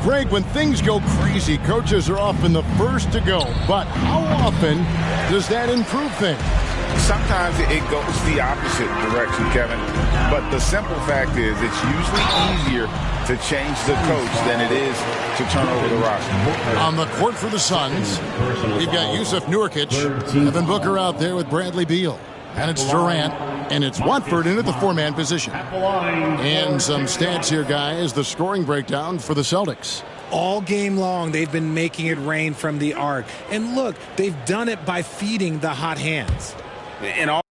Greg, when things go crazy, coaches are often the first to go. But how often does that improve things? Sometimes it goes the opposite direction, Kevin. But the simple fact is it's usually easier to change the coach than it is to turn over the roster. On the court for the Suns, we've got Yusuf Nurkic, Devin Booker out there with Bradley Beal. And it's Durant, and it's Watford into the four-man position. And some stats here, guys, the scoring breakdown for the Celtics. All game long, they've been making it rain from the arc. And look, they've done it by feeding the hot hands. And all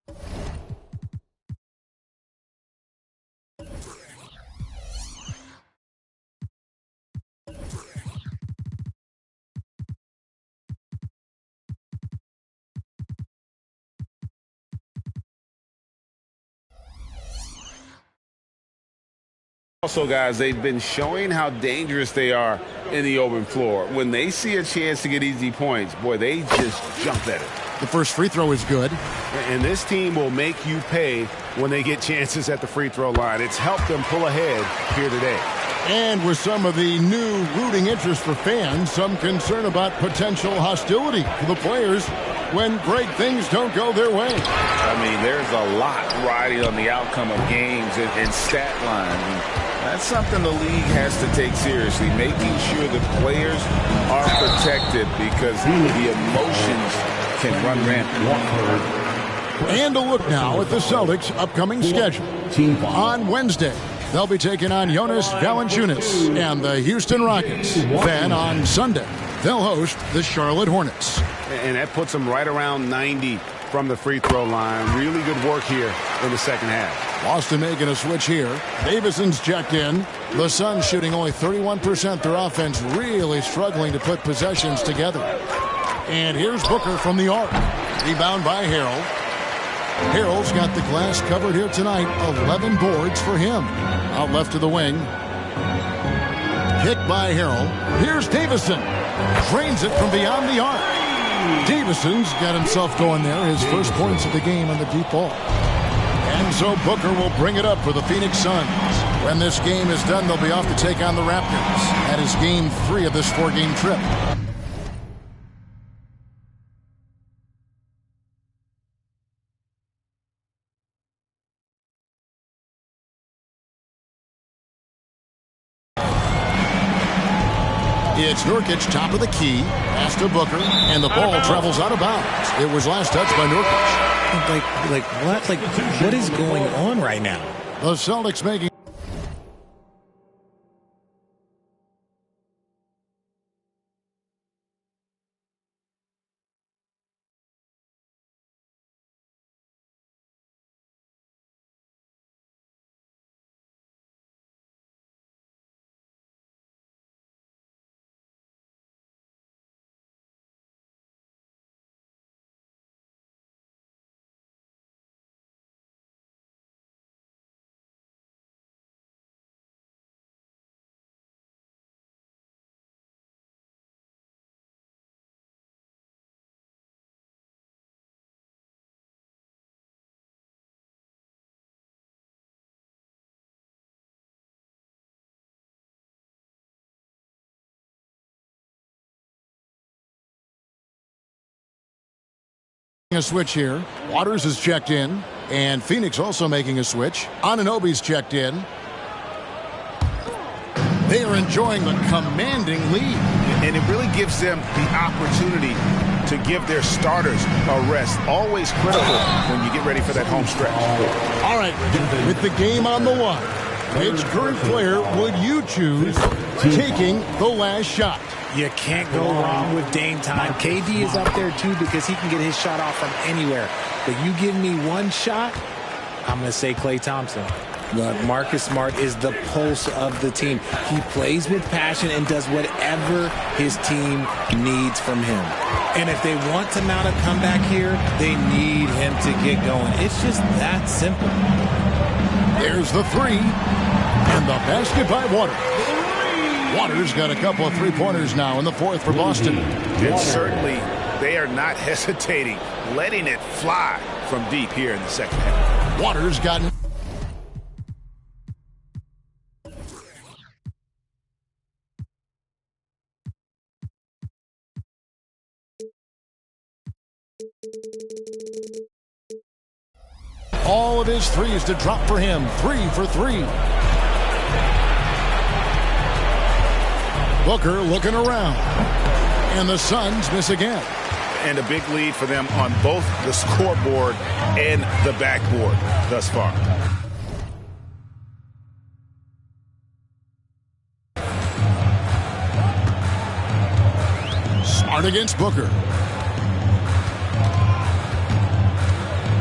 also, guys, they've been showing how dangerous they are in the open floor. When they see a chance to get easy points, boy, they just jump at it. The first free throw is good. And this team will make you pay when they get chances at the free throw line. It's helped them pull ahead here today. And with some of the new rooting interest for fans, some concern about potential hostility for the players when great things don't go their way. I mean, there's a lot riding on the outcome of games and stat lines. And that's something the league has to take seriously, making sure the players are protected because the emotions can run rampant. And a look now at the Celtics' upcoming schedule. On Wednesday, they'll be taking on Jonas Valanciunas and the Houston Rockets. Then on Sunday, they'll host the Charlotte Hornets. And that puts them right around 90 from the free throw line. Really good work here in the second half. Boston making a switch here. Davison's checked in. The Suns shooting only 31%. Their offense really struggling to put possessions together. And here's Booker from the arc. Rebound by Harrell. Harrell's got the glass covered here tonight. 11 boards for him. Out left to the wing. Picked by Harrell. Here's Davison. Drains it from beyond the arc. Davison's got himself going there. His first points of the game on the deep ball. And so Booker will bring it up for the Phoenix Suns. When this game is done, they'll be off to take on the Raptors. That is game 3 of this 4-game trip. It's Nurkic, top of the key, pass to Booker, and the ball travels out of bounds. It was last touched by Nurkic. Like what? Like, what is going on right now? The Celtics making... A switch here. Waters is checked in, and Phoenix also making a switch. Anunoby's checked in. They are enjoying the commanding lead. And it really gives them the opportunity to give their starters a rest. Always critical when you get ready for that home stretch. All right, with the game on the line, which current player would you choose taking the last shot? You can't go wrong with Dame time. KD is up there, too, because he can get his shot off from anywhere. But you give me one shot, I'm going to say Klay Thompson. But Marcus Smart is the pulse of the team. He plays with passion and does whatever his team needs from him. And if they want to mount a comeback here, they need him to get going. It's just that simple. There's the three, and the basket by Waters. Waters got a couple of three-pointers now in the fourth for Boston. And certainly they are not hesitating, letting it fly from deep here in the second half. Waters got... All of his threes to drop for him. 3 for 3. Booker looking around. And the Suns miss again. And a big lead for them on both the scoreboard and the backboard thus far. Smart against Booker.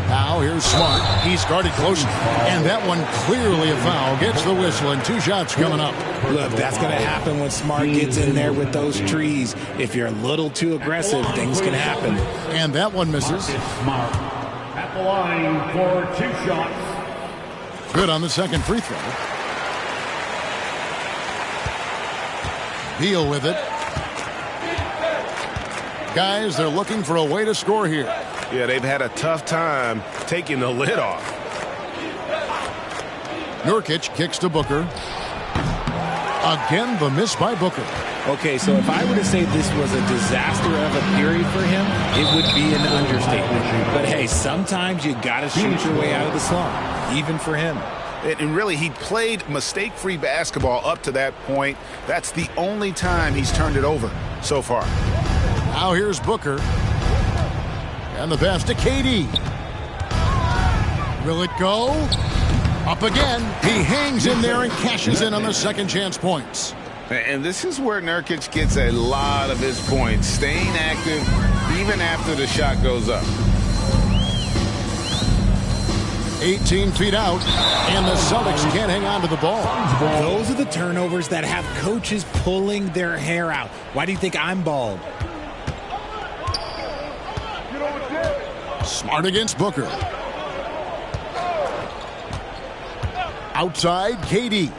Now here's Smart. He's guarded closely. And that one clearly a foul. Gets the whistle and 2 shots coming up. Look, that's going to happen when Smart gets in there with those trees. If you're a little too aggressive, things can happen. And that one misses. Smart at the line for 2 shots. Good on the second free throw. Beal with it. Guys, they're looking for a way to score here. Yeah, they've had a tough time taking the lid off. Nurkic kicks to Booker. Again, the miss by Booker. Okay, so if I were to say this was a disaster of a period for him, it would be an understatement. But hey, sometimes you got to shoot your way out of the slump, even for him. And really, he played mistake-free basketball up to that point. That's the only time he's turned it over so far. Now here's Booker. And the pass to KD. Will it go? Up again. He hangs in there and cashes in on the second chance points. And this is where Nurkic gets a lot of his points, staying active even after the shot goes up. 18 feet out, and the Celtics can't hang on to the ball. Those are the turnovers that have coaches pulling their hair out. Why do you think I'm bald? Smart against Booker. Outside, KD.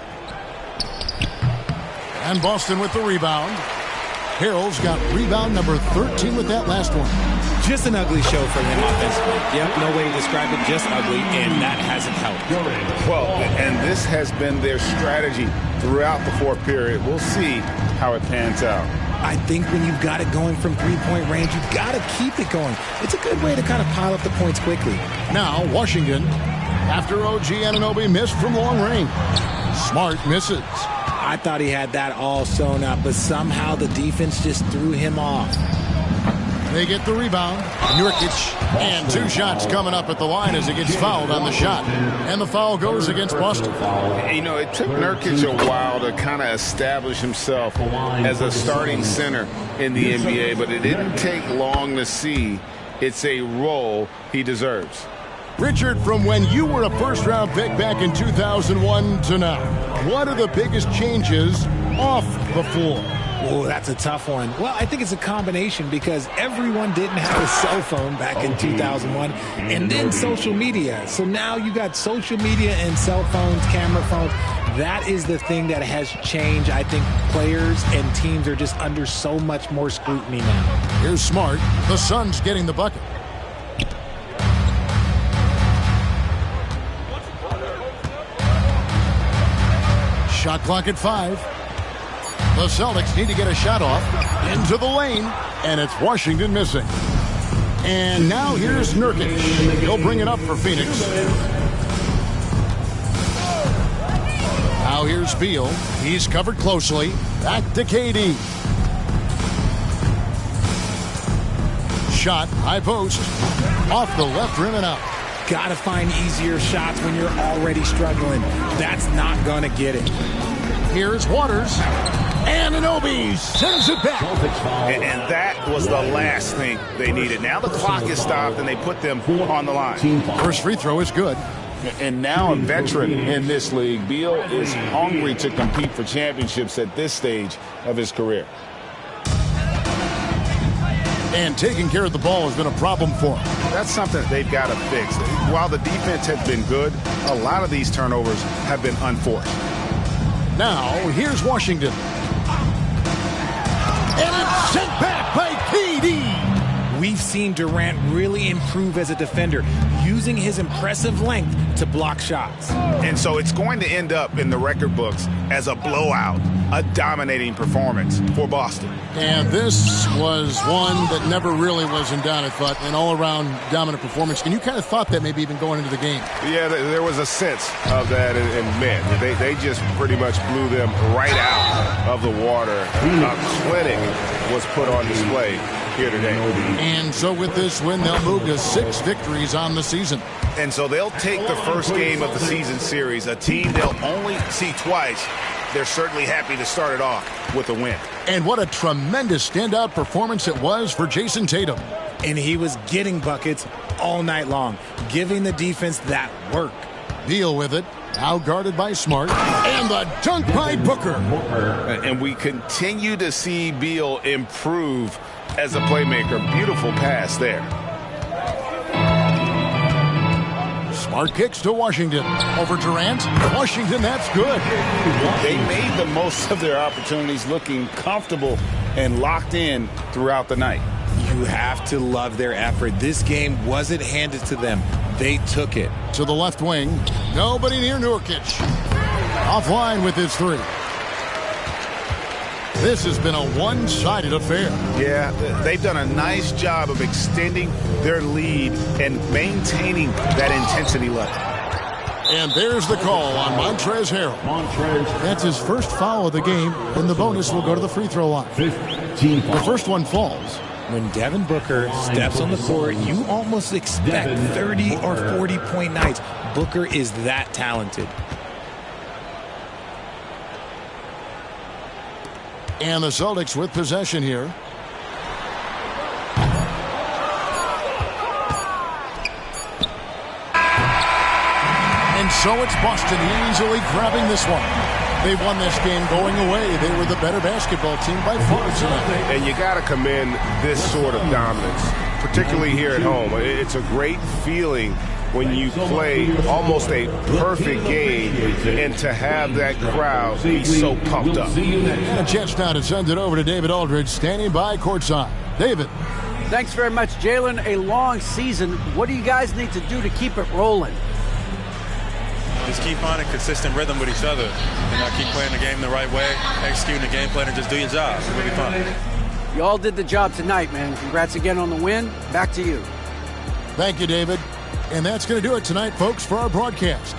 And Boston with the rebound. Harrell's got rebound number 13 with that last one. Just an ugly show for him offensively. Yep, no way to describe it, just ugly, and that hasn't helped. Well, and this has been their strategy throughout the fourth period. We'll see how it pans out. I think when you've got it going from three-point range, you've got to keep it going. It's a good way to kind of pile up the points quickly. Now, Washington, after OG Anunoby missed from long range. Smart misses. I thought he had that all sewn up, but somehow the defense just threw him off. They get the rebound. Nurkic, and 2 shots coming up at the line as he gets fouled on the shot. And the foul goes against Boston. You know, it took Nurkic a while to kind of establish himself as a starting center in the NBA, but it didn't take long to see it's a role he deserves. Richard, from when you were a first-round pick back in 2001 to now, what are the biggest changes off the floor? Oh, that's a tough one. Well, I think it's a combination because everyone didn't have a cell phone back in 2001 and then social media. So now you got social media and cell phones, camera phones. That is the thing that has changed. I think players and teams are just under so much more scrutiny now. Here's Smart. The Suns getting the bucket. Shot clock at 5. The Celtics need to get a shot off into the lane, and it's Washington missing. And now here's Nurkic. He'll bring it up for Phoenix. Now here's Beal. He's covered closely. Back to KD. Shot, high post, off the left rim and out. Got to find easier shots when you're already struggling. That's not going to get it. Here's Waters. Anunoby sends it back. And that was the last thing they needed. Now the clock is stopped, and they put them on the line. First free throw is good. And now a veteran in this league, Beal is hungry to compete for championships at this stage of his career. And taking care of the ball has been a problem for him. That's something that they've got to fix. While the defense has been good, a lot of these turnovers have been unforced. Now, here's Washington. And it's sent back by KD. We've seen seen Durant really improve as a defender, using his impressive length to block shots. And so it's going to end up in the record books as a blowout, a dominating performance for Boston. And this was one that never really was in doubt, I thought, an all-around dominant performance. And you kind of thought that maybe even going into the game. Yeah, there was a sense of that in men. They just pretty much blew them right out of the water. A clinic was put on display here today. And so with this win, they'll move to 6 victories on the season. And so they'll take the first game of the season series, a team they'll only see twice. They're certainly happy to start it off with a win. And what a tremendous standout performance it was for Jason Tatum. And he was getting buckets all night long, giving the defense that work. Deal with it. Now guarded by Smart. And the dunk by Booker. And we continue to see Beal improve as a playmaker. Beautiful pass there. Smart kicks to Washington. Over Durant. Washington, that's good. They made the most of their opportunities, looking comfortable and locked in throughout the night. You have to love their effort. This game wasn't handed to them. They took it. To the left wing. Nobody near Nurkic. Offline with his 3. This has been a one-sided affair. Yeah, they've done a nice job of extending their lead and maintaining that intensity level. And there's the call on Montrezl Harrell. That's his first foul of the game, and the bonus will go to the free throw line. The first one falls. When Devin Booker steps on the court, you almost expect 30 or 40-point nights. Booker is that talented. And the Celtics with possession here. And so it's Boston easily grabbing this one. They won this game going away. They were the better basketball team by far tonight. And you got to commend this sort of dominance, particularly here at home. It's a great feeling when you play almost a perfect game and to have that crowd be so pumped up. And a chance now to send it over to David Aldridge, standing by courtside. David. Thanks very much, Jalen. A long season. What do you guys need to do to keep it rolling? Just keep finding consistent rhythm with each other. Keep playing the game the right way, executing the game plan, and just do your job. It'll be fun. You all did the job tonight, man. Congrats again on the win. Back to you. Thank you, David. And that's going to do it tonight, folks, for our broadcast.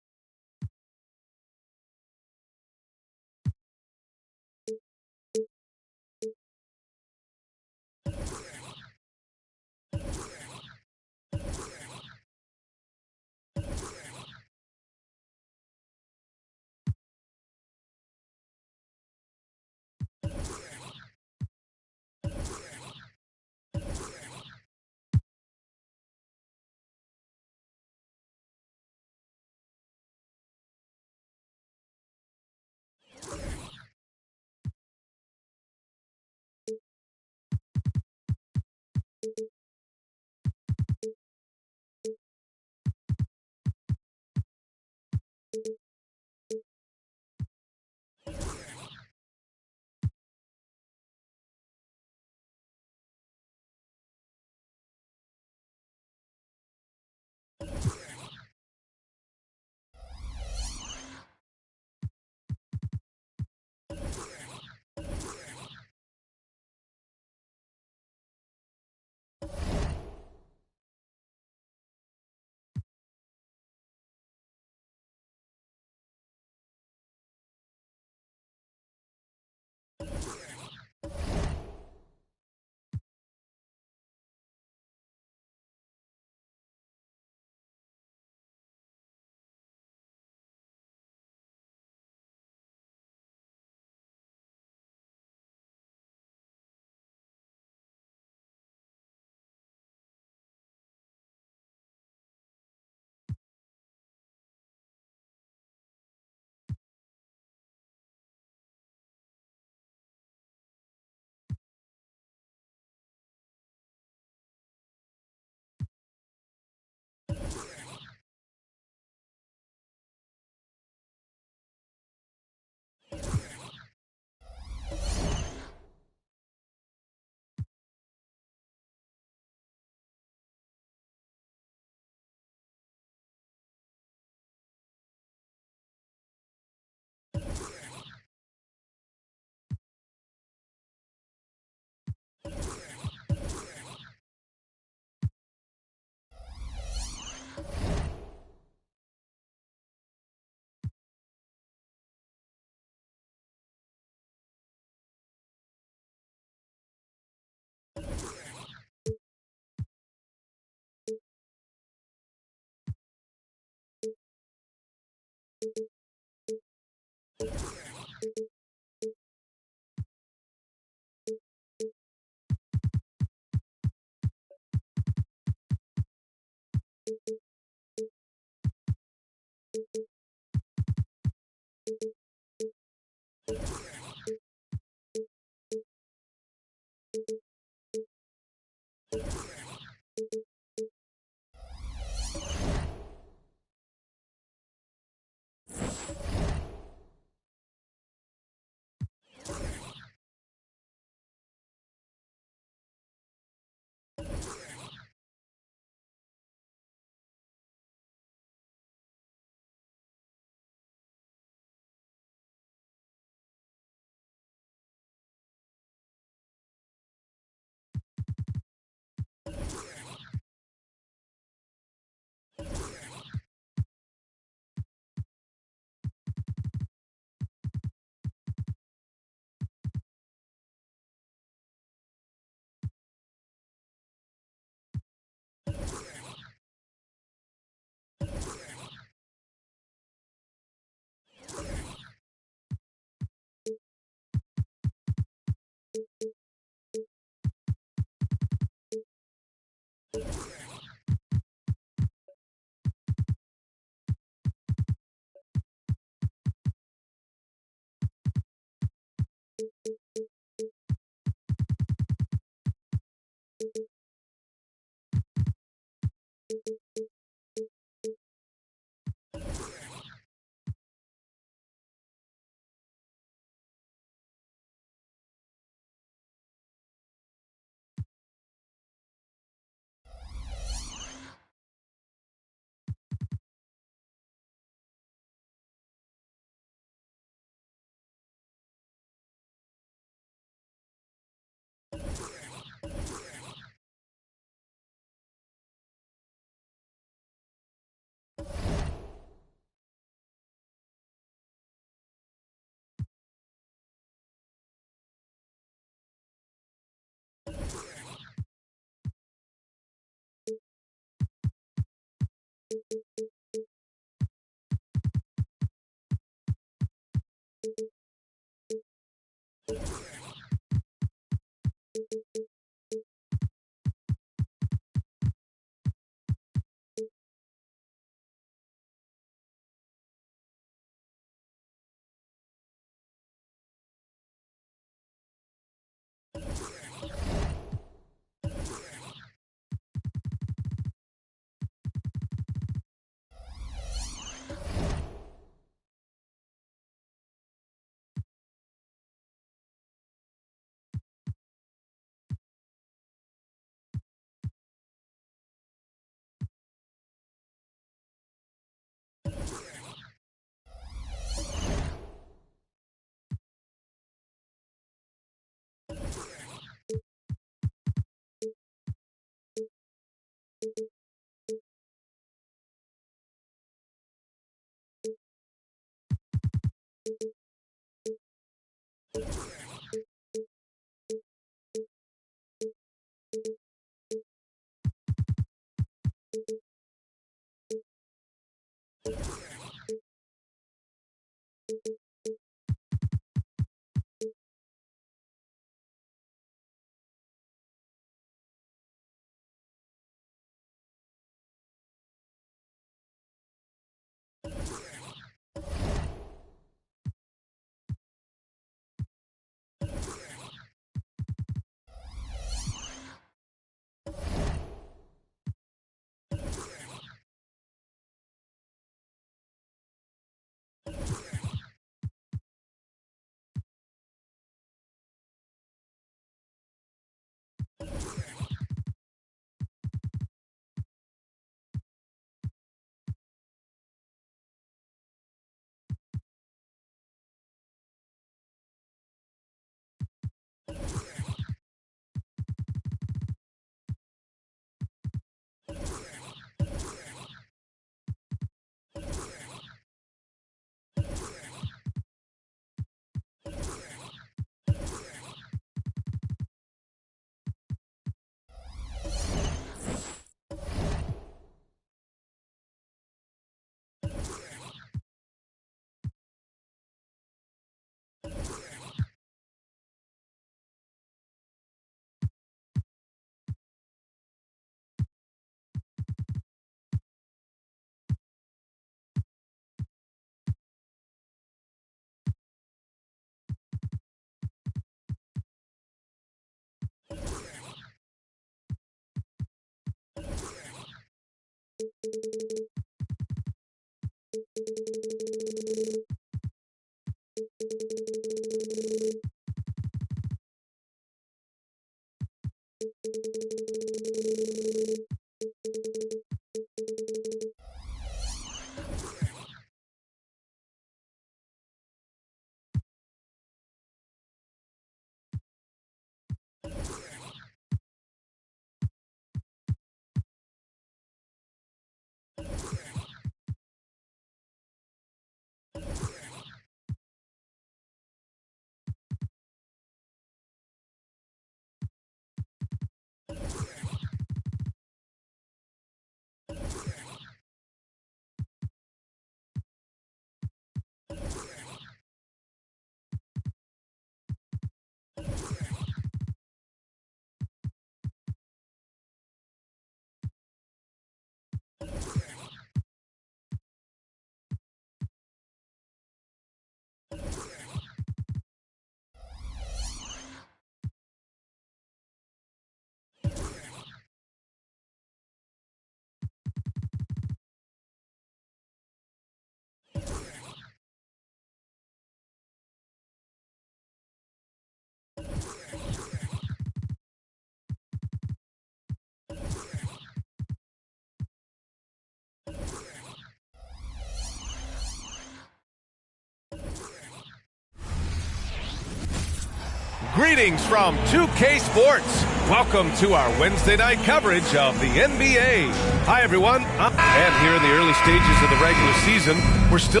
Greetings from 2K Sports. Welcome to our Wednesday night coverage of the NBA. Hi, everyone. And here in the early stages of the regular season, we're still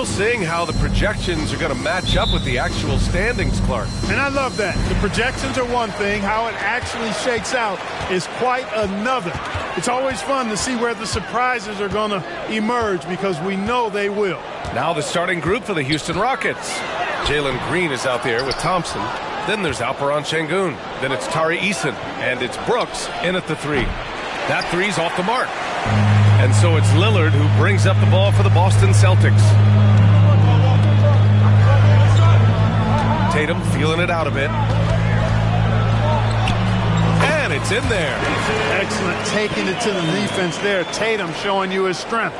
seeing how the projections are going to match up with the actual standings, Clark. And I love that. The projections are one thing. How it actually shakes out is quite another. It's always fun to see where the surprises are going to emerge because we know they will. Now the starting group for the Houston Rockets. Jalen Green is out there with Thompson. Then there's Alperen Şengün. Then it's Tari Eason. And it's Brooks in at the three. That three's off the mark. And so it's Lillard who brings up the ball for the Boston Celtics. Tatum feeling it out a bit. And it's in there. Excellent taking it to the defense there. Tatum showing you his strength.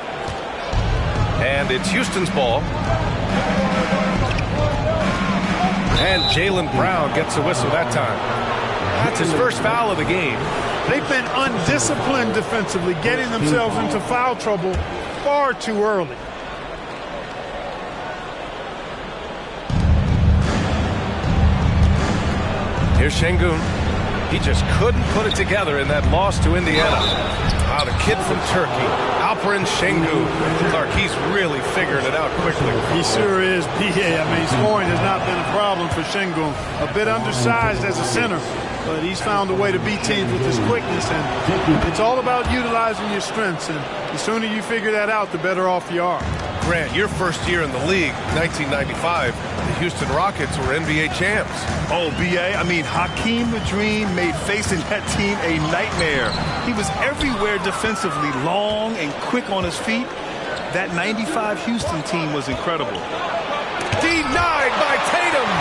And it's Houston's ball. And Jaylen Brown gets a whistle that time. That's his first foul of the game. They've been undisciplined defensively, getting themselves into foul trouble far too early. Here's Şengün. He just couldn't put it together in that loss to Indiana. The kid from Turkey, Alperen Şengün. Clark, he's really figured it out quickly. He sure is, B.A. I mean, scoring has not been a problem for Şengün. A bit undersized as a center, but he's found a way to beat teams with his quickness. And it's all about utilizing your strengths. And the sooner you figure that out, the better off you are. Grant, your first year in the league, 1995, the Houston Rockets were NBA champs. Oh, B.A., I mean, Hakeem the Dream made facing that team a nightmare. He was everywhere defensively, long and quick on his feet. That 95 Houston team was incredible. Denied by Tatum.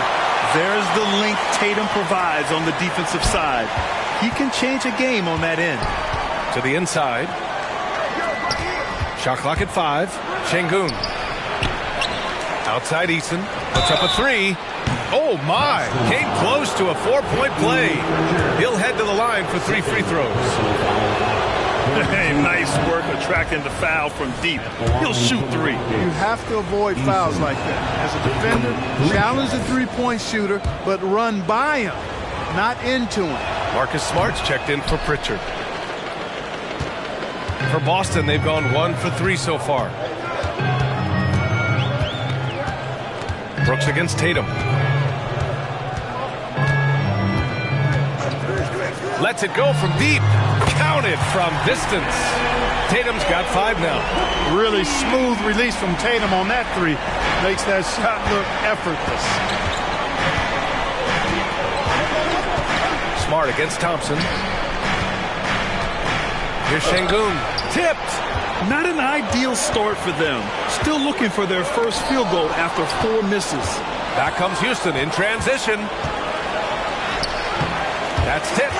There's the link Tatum provides on the defensive side. He can change a game on that end. To the inside. Shot clock at 5. Şengün. Outside Eason. Puts up a three. Oh, my. Came close to a 4-point play. He'll head to the line for 3 free throws. Hey, nice work attracting the foul from deep. He'll shoot 3. You have to avoid fouls like that. As a defender, challenge the three-point shooter, but run by him, not into him. Marcus Smart's checked in for Pritchard. For Boston, they've gone 1 for 3 so far. Brooks against Tatum. Lets it go from deep. Counted from distance. Tatum's got 5 now. Really smooth release from Tatum on that three. Makes that shot look effortless. Smart against Thompson. Here's Şengün. Tipped. Not an ideal start for them. Still looking for their first field goal after 4 misses. Back comes Houston in transition. That's tipped.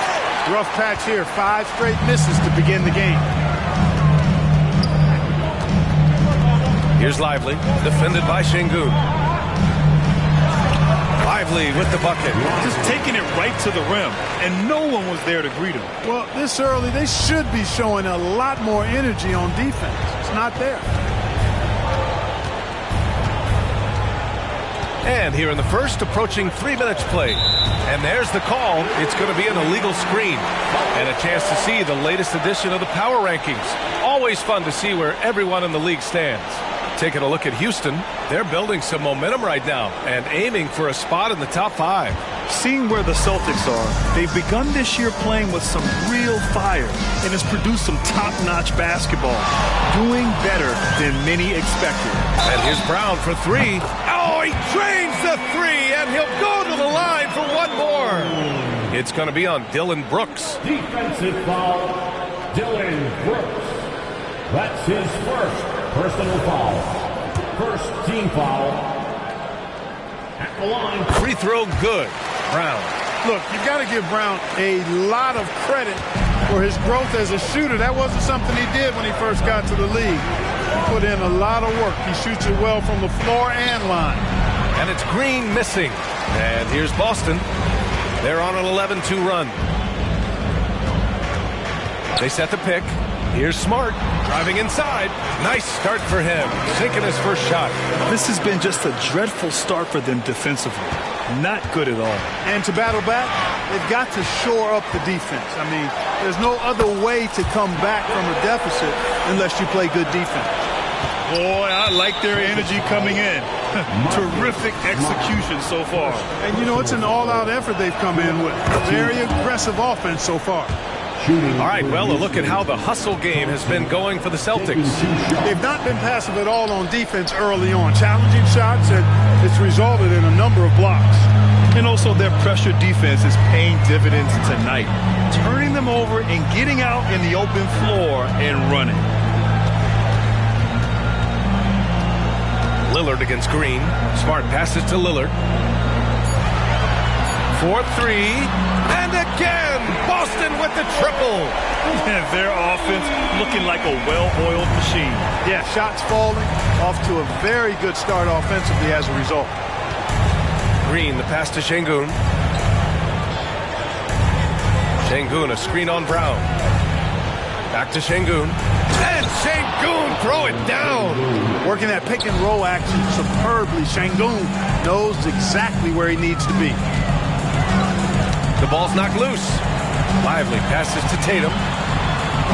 Rough patch here. 5 straight misses to begin the game. Here's Lively, defended by Şengün. Lively with the bucket. Just taking it right to the rim, and no one was there to greet him. Well, this early, they should be showing a lot more energy on defense. It's not there. And here in the first, approaching 3 minutes played. And there's the call. It's going to be an illegal screen. And a chance to see the latest edition of the power rankings. Always fun to see where everyone in the league stands. Taking a look at Houston, they're building some momentum right now and aiming for a spot in the top 5. Seeing where the Celtics are, they've begun this year playing with some real fire, and it's produced some top-notch basketball, doing better than many expected. And here's Brown for 3. Oh, he drains the 3, and he'll go to the line for one more. It's going to be on Dillon Brooks. Defensive foul, Dillon Brooks. That's his first personal foul. First team foul. At the line. Free throw good. Brown. Look, you've got to give Brown a lot of credit for his growth as a shooter. That wasn't something he did when he first got to the league. He put in a lot of work. He shoots it well from the floor and line. And it's Green missing. And here's Boston. They're on an 11-2 run. They set the pick. Here's Smart driving inside. Nice start for him, sinking his first shot. This has been just a dreadful start for them defensively. Not good at all. And to battle back, they've got to shore up the defense. I mean, there's no other way to come back from a deficit unless you play good defense. Boy, I like their energy coming in. Terrific execution so far. And, you know, it's an all-out effort they've come in with. A very aggressive offense so far. All right, well, a look at how the hustle game has been going for the Celtics. They've not been passive at all on defense early on. Challenging shots, and it's resulted in a number of blocks. And also their pressure defense is paying dividends tonight. Turning them over and getting out in the open floor and running. Lillard against Green. Smart passes to Lillard. 4-3. And again, Boston with the triple. And their offense looking like a well-oiled machine. Yeah, shots falling, off to a very good start offensively as a result. Green, the pass to Şengün. Şengün, a screen on Brown. Back to Şengün. And Şengün throw it down. Working that pick and roll action superbly. Şengün knows exactly where he needs to be. The ball's knocked loose. Lively passes to Tatum.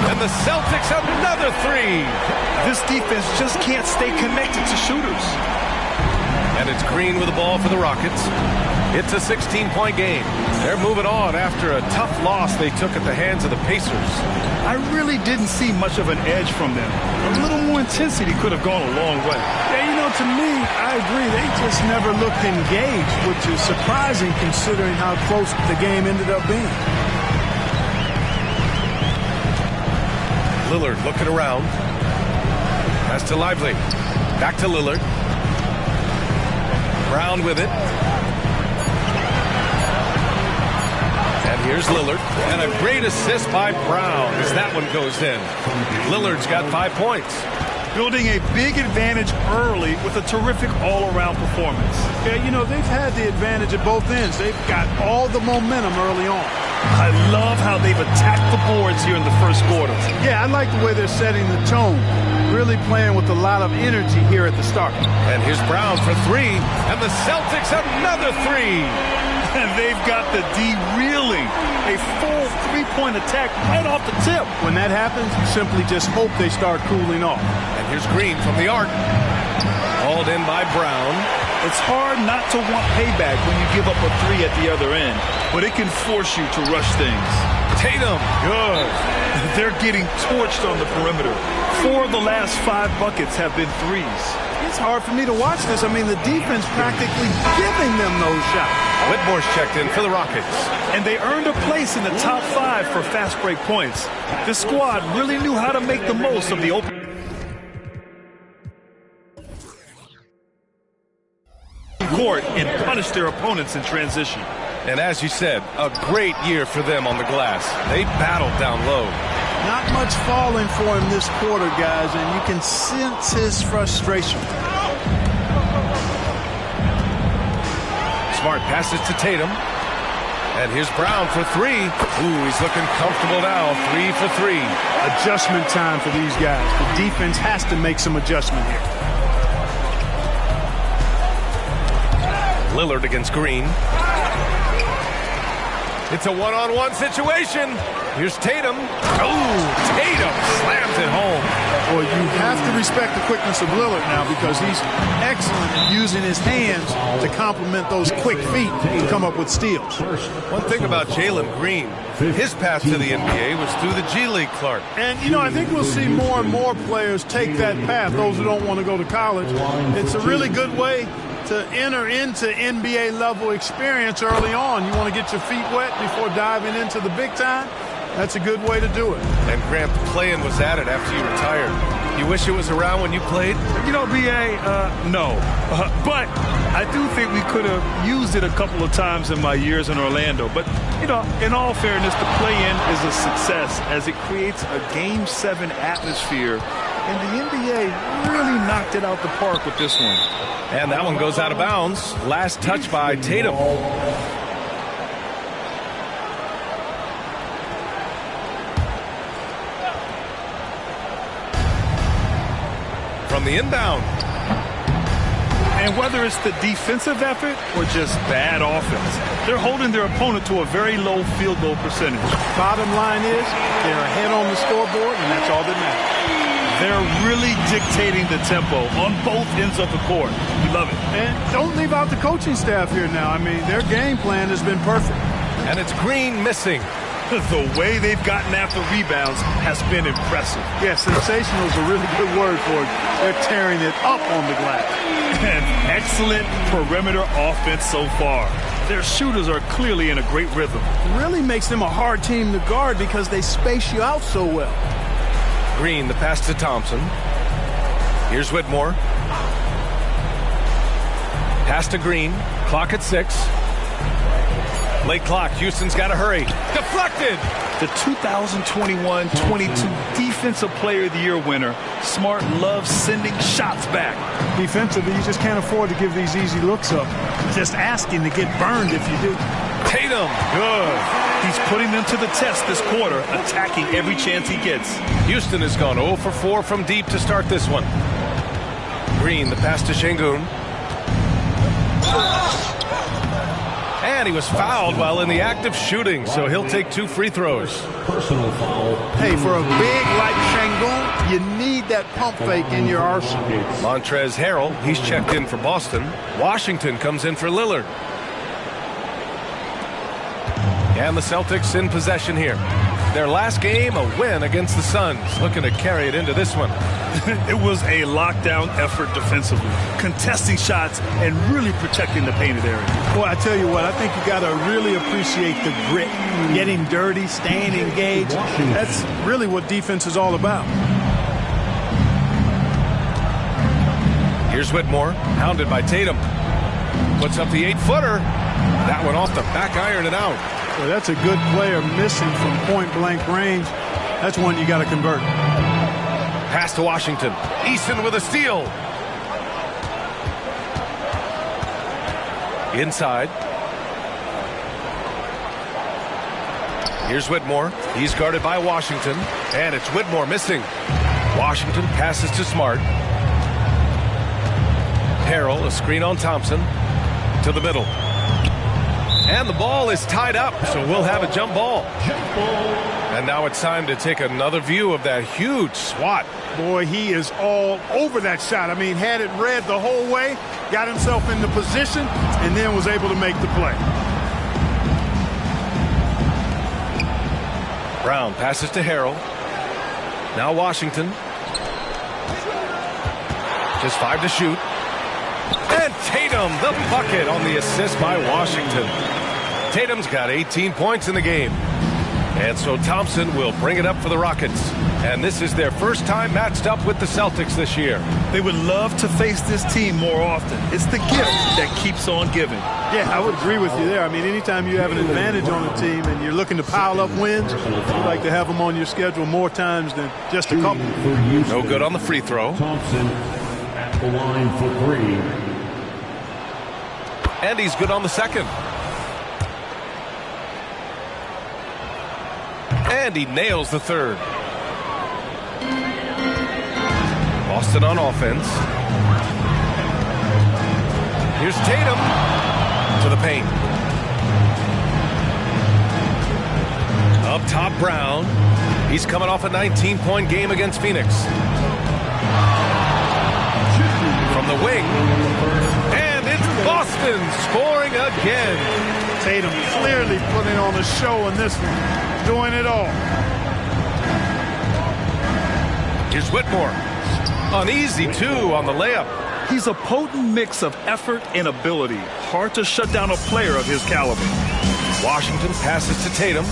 And the Celtics another 3. This defense just can't stay connected to shooters. And it's Green with the ball for the Rockets. It's a 16-point game. They're moving on after a tough loss they took at the hands of the Pacers. I really didn't see much of an edge from them. A little more intensity could have gone a long way. Yeah, you know, to me, I agree. They just never looked engaged, which is surprising considering how close the game ended up being. Lillard looking around. Pass to Lively. Back to Lillard. Brown with it. And here's Lillard. And a great assist by Brown as that one goes in. Lillard's got 5 points. Building a big advantage early with a terrific all-around performance. Yeah, you know, they've had the advantage at both ends. They've got all the momentum early on. I love how they've attacked the boards here in the first quarter. Yeah, I like the way they're setting the tone. Really playing with a lot of energy here at the start. And here's Brown for 3. And the Celtics another 3. And they've got the D reeling. A full three-point attack right off the tip. When that happens, you simply just hope they start cooling off. And here's Green from the arc. Hauled in by Brown. It's hard not to want payback when you give up a 3 at the other end, but it can force you to rush things. Tatum, good. They're getting torched on the perimeter. 4 of the last 5 buckets have been threes. It's hard for me to watch this. I mean, the defense practically giving them those shots. Whitmore's checked in for the Rockets. And they earned a place in the top 5 for fast break points. This squad really knew how to make the most of the open court and punish their opponents in transition. And as you said, a great year for them on the glass. They battled down low. Not much falling for him this quarter, guys, and you can sense his frustration. Smart passes to Tatum. And here's Brown for three. Ooh, he's looking comfortable now. 3 for 3. Adjustment time for these guys. The defense has to make some adjustment here. Lillard against Green. It's a one-on-one situation. Here's Tatum. Oh, Tatum slams it home. Well, you have to respect the quickness of Lillard now because he's excellent at using his hands to complement those quick feet and come up with steals. One thing about Jalen Green, his path to the NBA was through the G League, Clark. And, you know, I think we'll see more and more players take that path, those who don't want to go to college. It's a really good way to enter into NBA level experience early on. You want to get your feet wet before diving into the big time. That's a good way to do it. And Grant, playing was at it after you retired. You wish it was around when you played? You know, B.A., no. But I do think we could have used it a couple of times in my years in Orlando. But, you know, in all fairness, the play-in is a success as it creates a Game 7 atmosphere. And the NBA really knocked it out the park with this one. And that one goes out of bounds. Last touch by Tatum. From the inbound. And whether it's the defensive effort or just bad offense, they're holding their opponent to a very low field goal percentage. Bottom line is they're ahead on the scoreboard, and that's all that matters. They're really dictating the tempo on both ends of the court. We love it. And don't leave out the coaching staff here now. I mean, their game plan has been perfect. And it's Green missing. The way they've gotten after rebounds has been impressive. Yeah, sensational is a really good word for it. They're tearing it up on the glass. And excellent perimeter offense so far. Their shooters are clearly in a great rhythm. It really makes them a hard team to guard because they space you out so well. Green, the pass to Thompson. Here's Whitmore. Pass to Green. Clock at 6. Late clock. Houston's got to hurry. Deflected. The 2021-22 Defensive Player of the Year winner. Smart loves sending shots back. Defensively, you just can't afford to give these easy looks up. Just asking to get burned if you do. Tatum. Good. He's putting them to the test this quarter, attacking every chance he gets. Houston has gone 0 for 4 from deep to start this one. Green, the pass to Şengün. And he was fouled while in the act of shooting, so he'll take 2 free throws. Personal foul. Hey, for a big like Şengün, you need that pump fake in your arsenal. Montrezl Harrell, he's checked in for Boston. Washington comes in for Lillard. And the Celtics in possession here. Their last game, a win against the Suns. Looking to carry it into this one. It was a lockdown effort defensively, contesting shots and really protecting the painted area. Boy, I tell you what, I think you got to really appreciate the grit. Getting dirty, staying engaged. That's really what defense is all about. Here's Whitmore, hounded by Tatum. Puts up the 8-footer. That one off the back iron and out. Well, that's a good player missing from point-blank range. That's one you got to convert. Pass to Washington. Eason with a steal. Inside. Here's Whitmore. He's guarded by Washington. And it's Whitmore missing. Washington passes to Smart. Harrell, a screen on Thompson. To the middle. And the ball is tied up, so we'll have a jump ball. And now it's time to take another view of that huge swat. Boy, he is all over that shot. I mean, had it read the whole way, got himself in the position, and then was able to make the play. Brown passes to Harrell. Now Washington. Just 5 to shoot. And Tatum, the bucket on the assist by Washington. Tatum's got 18 points in the game. And so Thompson will bring it up for the Rockets. And this is their first time matched up with the Celtics this year. They would love to face this team more often. It's the gift that keeps on giving. Yeah, I would agree with you there. I mean, anytime you have an advantage on a team and you're looking to pile up wins, you'd like to have them on your schedule more times than just a couple. No good on the free throw. Thompson at the line for 3. And he's good on the second. And he nails the third. Boston on offense. Here's Tatum to the paint. Up top, Brown. He's coming off a 19-point game against Phoenix. From the wing. And it's Boston scoring again. Tatum clearly putting on a show in this one. Doing it all. Here's Whitmore. An easy 2 on the layup. He's a potent mix of effort and ability. Hard to shut down a player of his caliber. Washington passes to Tatum.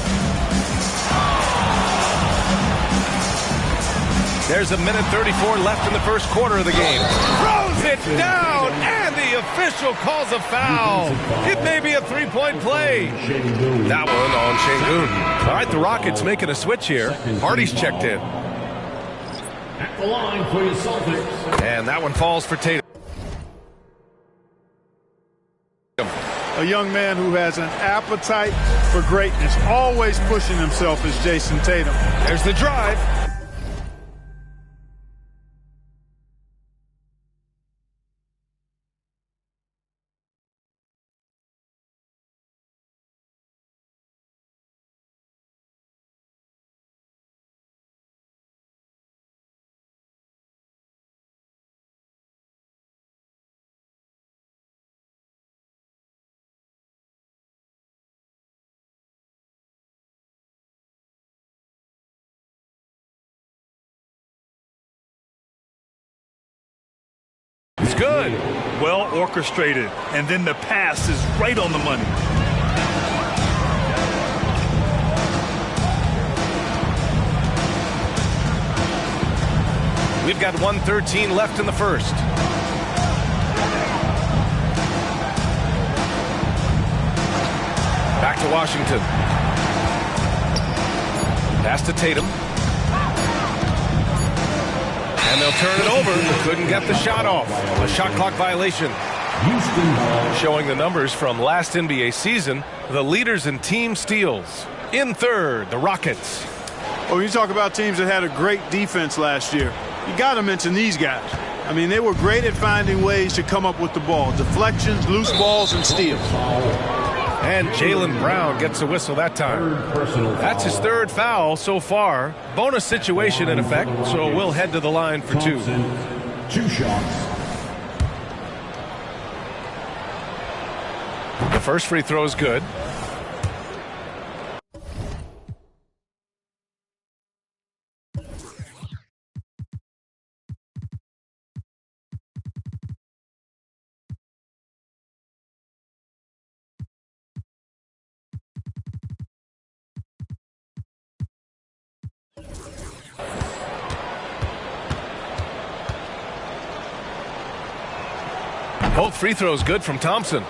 There's 1:34 left in the first quarter of the game. Throws it down, and the official calls a foul. It may be a 3-point play. That one on Şengün. All right, the Rockets making a switch here. Hardy's checked in. At the line for the Celtics. And that one falls for Tatum. A young man who has an appetite for greatness, always pushing himself, is Jason Tatum. There's the drive. It's good. Well orchestrated. And then the pass is right on the money. We've got 1:13 left in the first. Back to Washington. Pass to Tatum. And they'll turn it over. Couldn't get the shot off. A shot clock violation. Showing the numbers from last NBA season, the leaders in team steals. In third, the Rockets. Well, when you talk about teams that had a great defense last year, you got to mention these guys. I mean, they were great at finding ways to come up with the ball. Deflections, loose balls, and steals. And Jaylen Brown gets a whistle that time. That's his third foul so far. Bonus situation in effect, so we'll head to the line for 2. 2 shots. The first free throw is good. Both free throws good from Thompson.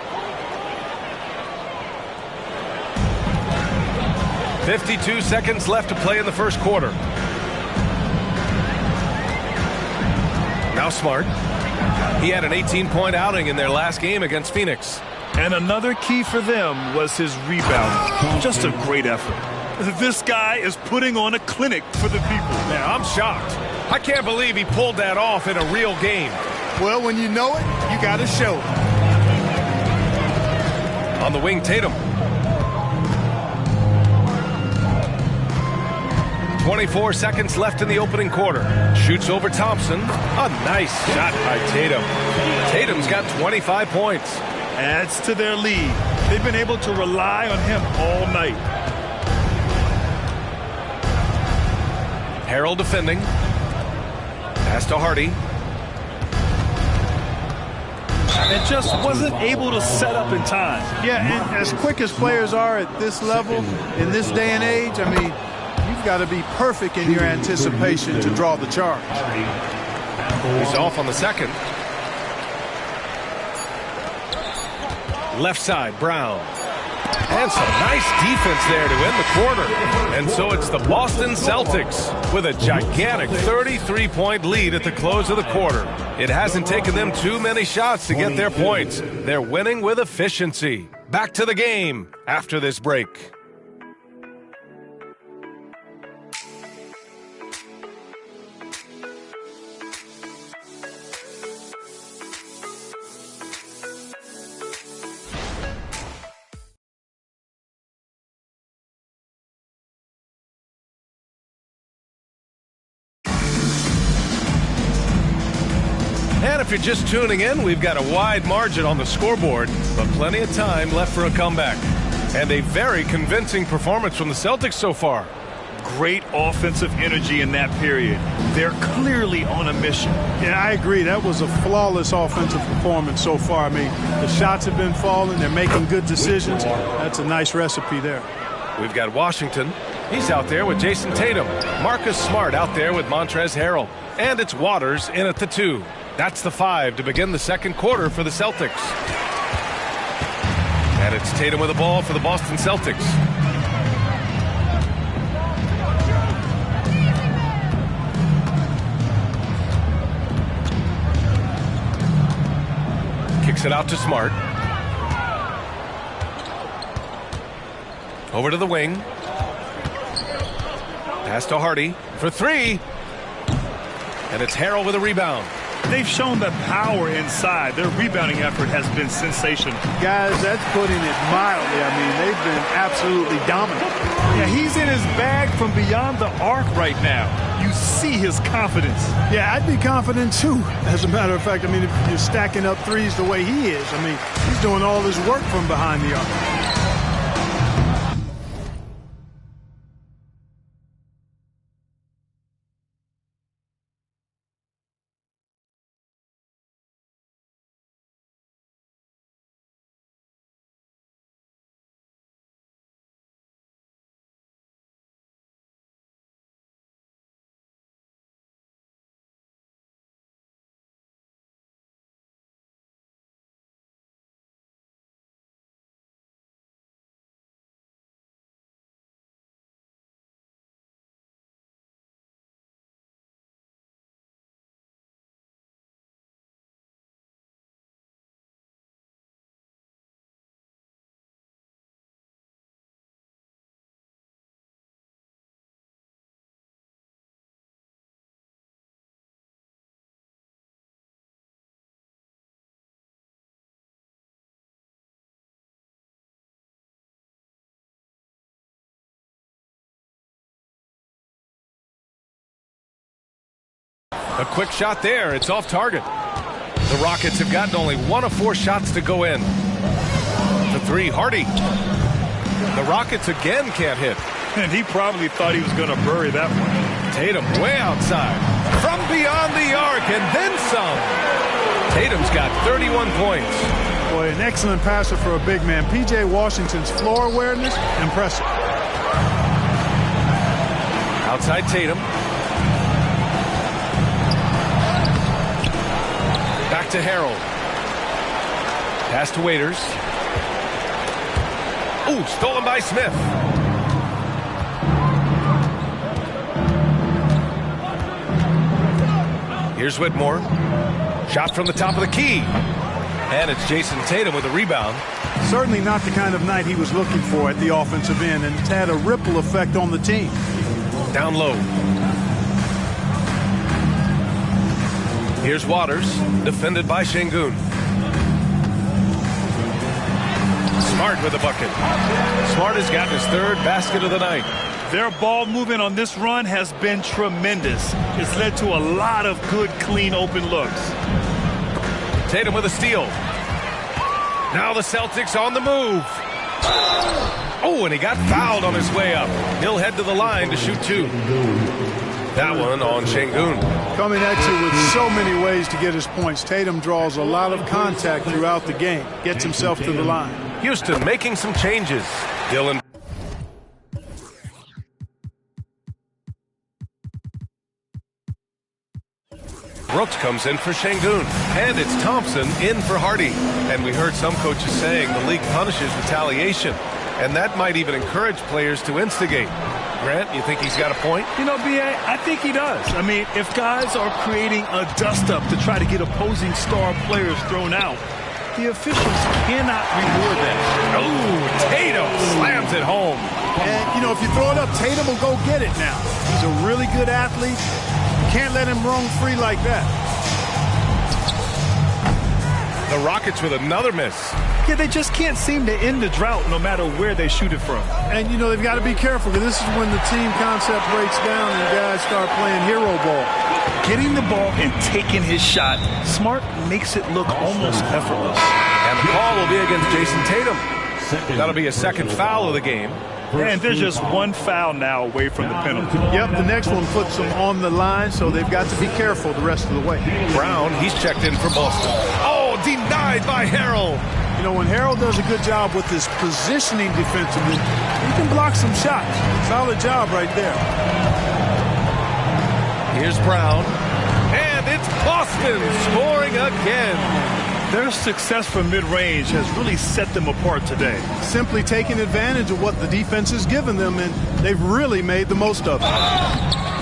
52 seconds left to play in the first quarter. Now Smart. He had an 18-point outing in their last game against Phoenix. And another key for them was his rebounding. Just a great effort. This guy is putting on a clinic for the people. Man, I'm shocked. I can't believe he pulled that off in a real game. Well, when you know it, you got to show it. On the wing, Tatum. 24 seconds left in the opening quarter. Shoots over Thompson. A nice shot by Tatum. Tatum's got 25 points. Adds to their lead. They've been able to rely on him all night. Harrell defending. Pass to Hardy. and just wasn't able to set up in time. Yeah, and as quick as players are at this level, in this day and age, I mean, you've got to be perfect in your anticipation to draw the charge. He's off on the second. Left side, Brown. And some nice defense there to end the quarter. And so it's the Boston Celtics with a gigantic 33-point lead at the close of the quarter. It hasn't taken them too many shots to get their points. They're winning with efficiency. Back to the game after this break. And if you're just tuning in, we've got a wide margin on the scoreboard, but plenty of time left for a comeback. And a very convincing performance from the Celtics so far. Great offensive energy in that period. They're clearly on a mission. Yeah, I agree. That was a flawless offensive performance so far. I mean, the shots have been falling. They're making good decisions. That's a nice recipe there. We've got Washington. He's out there with Jason Tatum. Marcus Smart out there with Montrezl Harrell. And it's Waters in at the 2. That's the 5 to begin the second quarter for the Celtics. And it's Tatum with the ball for the Boston Celtics. Kicks it out to Smart. Over to the wing. Pass to Hardy for 3. And it's Harrell with a rebound. They've shown the power inside. Their rebounding effort has been sensational. Guys, that's putting it mildly. I mean, they've been absolutely dominant. Yeah, he's in his bag from beyond the arc right now. You see his confidence. Yeah, I'd be confident too. As a matter of fact, I mean, if you're stacking up threes the way he is, I mean, he's doing all his work from behind the arc. A quick shot there. It's off target. The Rockets have gotten only 1 of 4 shots to go in. The 3, Hardy. The Rockets again can't hit. And he probably thought he was going to bury that one. Tatum way outside. From beyond the arc and then some. Tatum's got 31 points. Boy, an excellent passer for a big man. P.J. Washington's floor awareness, impressive. Outside Tatum. Back to Harrell. Pass to Waiters. Ooh, stolen by Smith. Here's Whitmore. Shot from the top of the key. And it's Jason Tatum with a rebound. Certainly not the kind of night he was looking for at the offensive end, and it's had a ripple effect on the team. Down low. Here's Waters, defended by Şengün. Smart with a bucket. Smart has gotten his 3rd basket of the night. Their ball movement on this run has been tremendous. It's led to a lot of good, clean, open looks. Tatum with a steal. Now the Celtics on the move. Oh, and he got fouled on his way up. He'll head to the line to shoot 2. That one on Şengün. Coming at you with so many ways to get his points. Tatum draws a lot of contact throughout the game. Gets himself to the line. Houston making some changes. Dylan. Brooks comes in for Şengün. And it's Thompson in for Hardy. And we heard some coaches saying the league punishes retaliation. And that might even encourage players to instigate. Grant, you think he's got a point? You know, B.A., I think he does. I mean, if guys are creating a dust-up to try to get opposing star players thrown out, the officials cannot reward that. Oh, Tatum slams it home. And, you know, if you throw it up, Tatum will go get it now. He's a really good athlete. Can't let him roam free like that. The Rockets with another miss. Yeah, they just can't seem to end the drought no matter where they shoot it from. And, you know, they've got to be careful because this is when the team concept breaks down and guys start playing hero ball. Getting the ball and taking his shot, Smart makes it look almost effortless. And the call will be against Jason Tatum. That'll be a second foul of the game. And they're just one foul now away from the penalty. Yep, the next one puts them on the line, so they've got to be careful the rest of the way. Brown, he's checked in for Boston. Oh, denied by Harrell. You know, when Harrell does a good job with his positioning defensively, he can block some shots. Solid job right there. Here's Brown. And it's Boston scoring again. Their success from mid-range has really set them apart today. Simply taking advantage of what the defense has given them, and they've really made the most of it.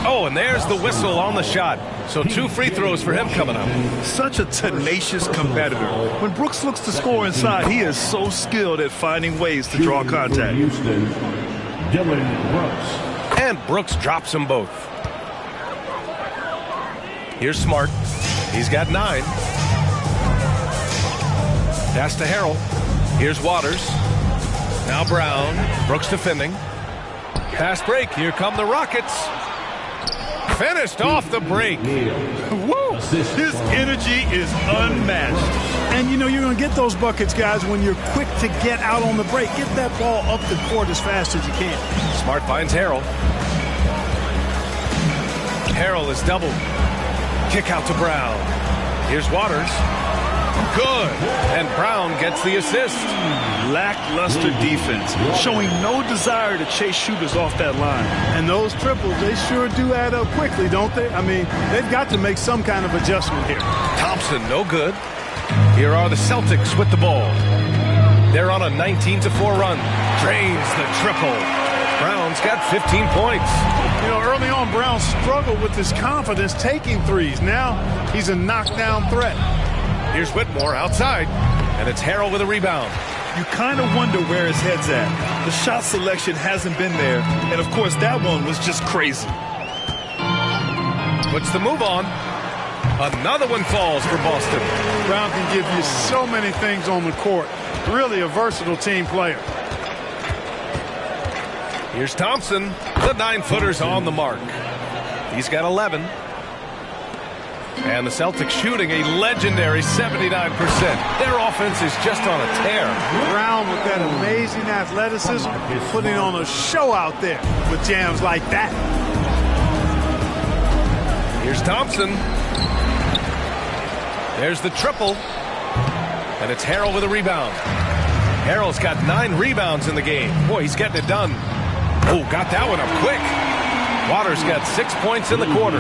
Oh, and there's the whistle on the shot. So 2 free throws for him coming up. Such a tenacious competitor. When Brooks looks to score inside, he is so skilled at finding ways to draw contact. Houston, Dylan Brooks. And Brooks drops them both. Here's Smart. He's got 9. Pass to Harrell. Here's Waters. Now Brown. Brooks defending. Pass break. Here come the Rockets. Finished off the break. Woo! His energy is unmatched. And, you know, you're going to get those buckets, guys, when you're quick to get out on the break. Get that ball up the court as fast as you can. Smart finds Harrell. Harrell is doubled. Kick out to Brown. Here's Waters. Good. And Brown gets the assist. Lackluster defense, showing no desire to chase shooters off that line. And those triples, they sure do add up quickly, don't they? I mean, they've got to make some kind of adjustment here. Thompson, no good. Here are the Celtics with the ball. They're on a 19-4 run. Drains the triple. Brown's got 15 points. You know, early on, Brown struggled with his confidence taking threes. Now he's a knockdown threat. Here's Whitmore outside, and it's Harrell with a rebound. You kind of wonder where his head's at. The shot selection hasn't been there, and of course that one was just crazy. Puts the move on. Another one falls for Boston. Brown can give you so many things on the court. Really a versatile team player. Here's Thompson. The 9-footer's on the mark. He's got 11. And the Celtics shooting a legendary 79%. Their offense is just on a tear. Brown with that amazing athleticism, putting on a show out there with jams like that. Here's Thompson. There's the triple. And it's Harrell with a rebound. Harrell's got 9 rebounds in the game. Boy, he's getting it done. Oh, got that one up quick. Waters got 6 points in the quarter.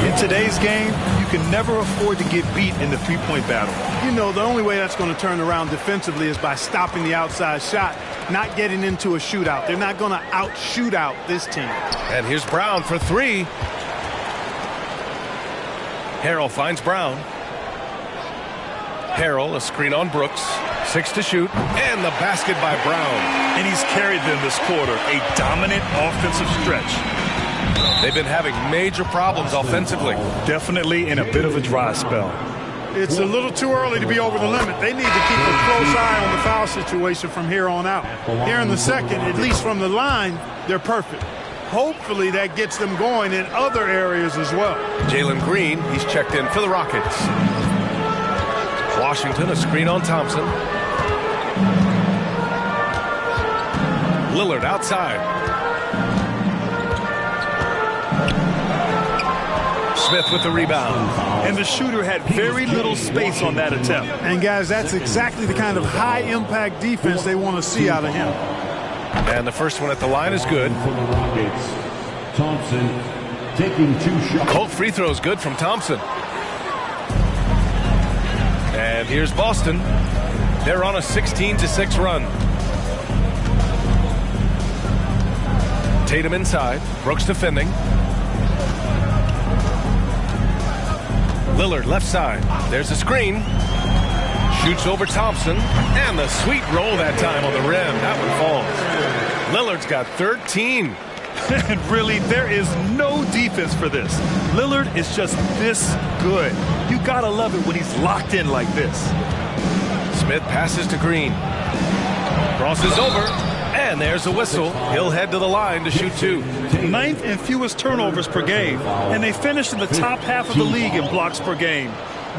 In today's game, you can never afford to get beat in the three-point battle. You know, the only way that's going to turn around defensively is by stopping the outside shot, not getting into a shootout. They're not going to out-shoot out this team. And here's Brown for 3. Harrell finds Brown. Harrell, a screen on Brooks. 6 to shoot. And the basket by Brown. And he's carried them this quarter. A dominant offensive stretch. They've been having major problems offensively. Definitely in a bit of a dry spell. It's a little too early to be over the limit. They need to keep a close eye on the foul situation from here on out. Here in the second, at least from the line, they're perfect. Hopefully that gets them going in other areas as well. Jalen Green, he's checked in for the Rockets. Washington, a screen on Thompson. Lillard outside. Smith with the rebound. And the shooter had very little space on that attempt. And, guys, that's exactly the kind of high-impact defense they want to see out of him. And the first one at the line is good. For the Rockets, Thompson taking 2 shots. Both free throws good from Thompson. And here's Boston. They're on a 16-6 run. Tatum inside. Brooks defending. Lillard left side. There's a screen. Shoots over Thompson. And the sweet roll that time on the rim. That one falls. Lillard's got 13. And really, there is no defense for this. Lillard is just this good. You gotta love it when he's locked in like this. Smith passes to Green. Crosses over. And there's a whistle. He'll head to the line to shoot 2. 9th and fewest turnovers per game. And they finished in the top half of the league in blocks per game.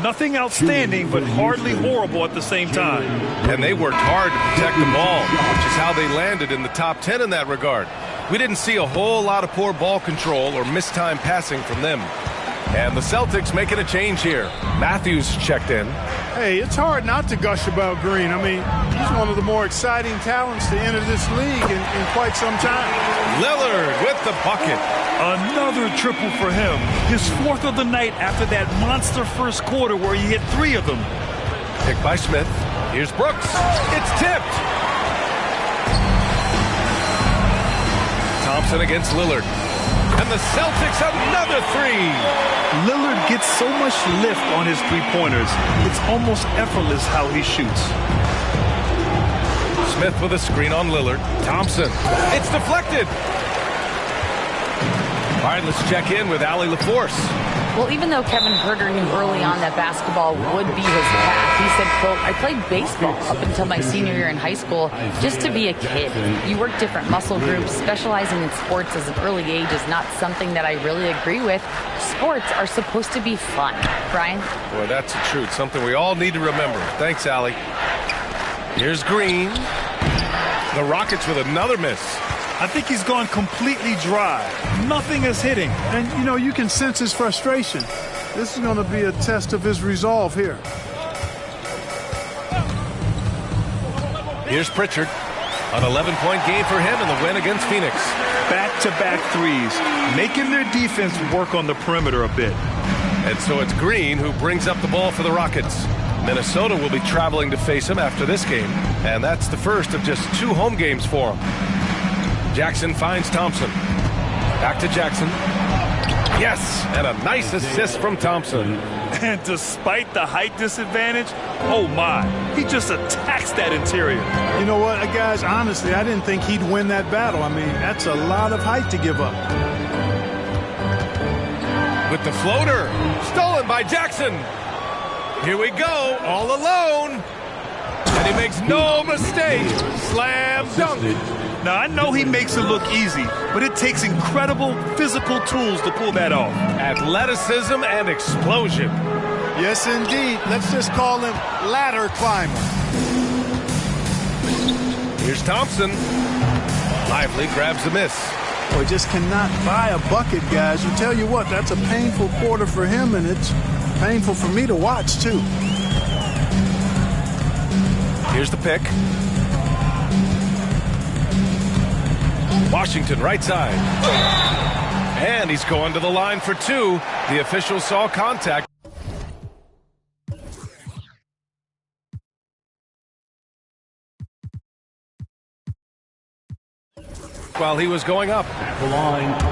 Nothing outstanding, but hardly horrible at the same time. And they worked hard to protect the ball, which is how they landed in the top 10 in that regard. We didn't see a whole lot of poor ball control or mistimed passing from them. And the Celtics making a change here. Matthews checked in. Hey, it's hard not to gush about Green. I mean, he's one of the more exciting talents to enter this league in quite some time. Lillard with the bucket. Another triple for him. His 4th of the night after that monster first quarter where he hit 3 of them. Picked by Smith. Here's Brooks. It's tipped. Thompson against Lillard. And the Celtics another 3. Lillard gets so much lift on his three-pointers. It's almost effortless how he shoots. Smith with a screen on Lillard. Thompson. It's deflected. All right, let's check in with Allie LaForce. Well, even though Kevin Herter knew early on that basketball would be his path, he said, quote, I played baseball up until my senior year in high school just to be a kid. You work different muscle groups. Specializing in sports as an early age is not something that I really agree with. Sports are supposed to be fun. Brian? Boy, that's the truth. Something we all need to remember. Thanks, Allie. Here's Green. The Rockets with another miss. I think he's gone completely dry. Nothing is hitting. And, you know, you can sense his frustration. This is going to be a test of his resolve here. Here's Pritchard. An 11-point game for him in the win against Phoenix. Back-to-back threes, making their defense work on the perimeter a bit. And so it's Green who brings up the ball for the Rockets. Minnesota will be traveling to face him after this game. And that's the first of just 2 home games for him. Jackson finds Thompson. Back to Jackson. Yes, and a nice assist from Thompson. And despite the height disadvantage, oh my, he just attacks that interior. You know what, guys, honestly, I didn't think he'd win that battle. I mean, that's a lot of height to give up. With the floater, stolen by Jackson. Here we go, all alone. And he makes no mistake. Slam dunk. Now, I know he makes it look easy, but it takes incredible physical tools to pull that off. Athleticism and explosion. Yes, indeed. Let's just call him ladder climber. Here's Thompson. Lively grabs the miss. Boy, just cannot buy a bucket, guys. I tell you what, that's a painful quarter for him, and it's painful for me to watch, too. Here's the pick. Washington right side. And he's going to the line for 2. The official saw contact. While he was going up.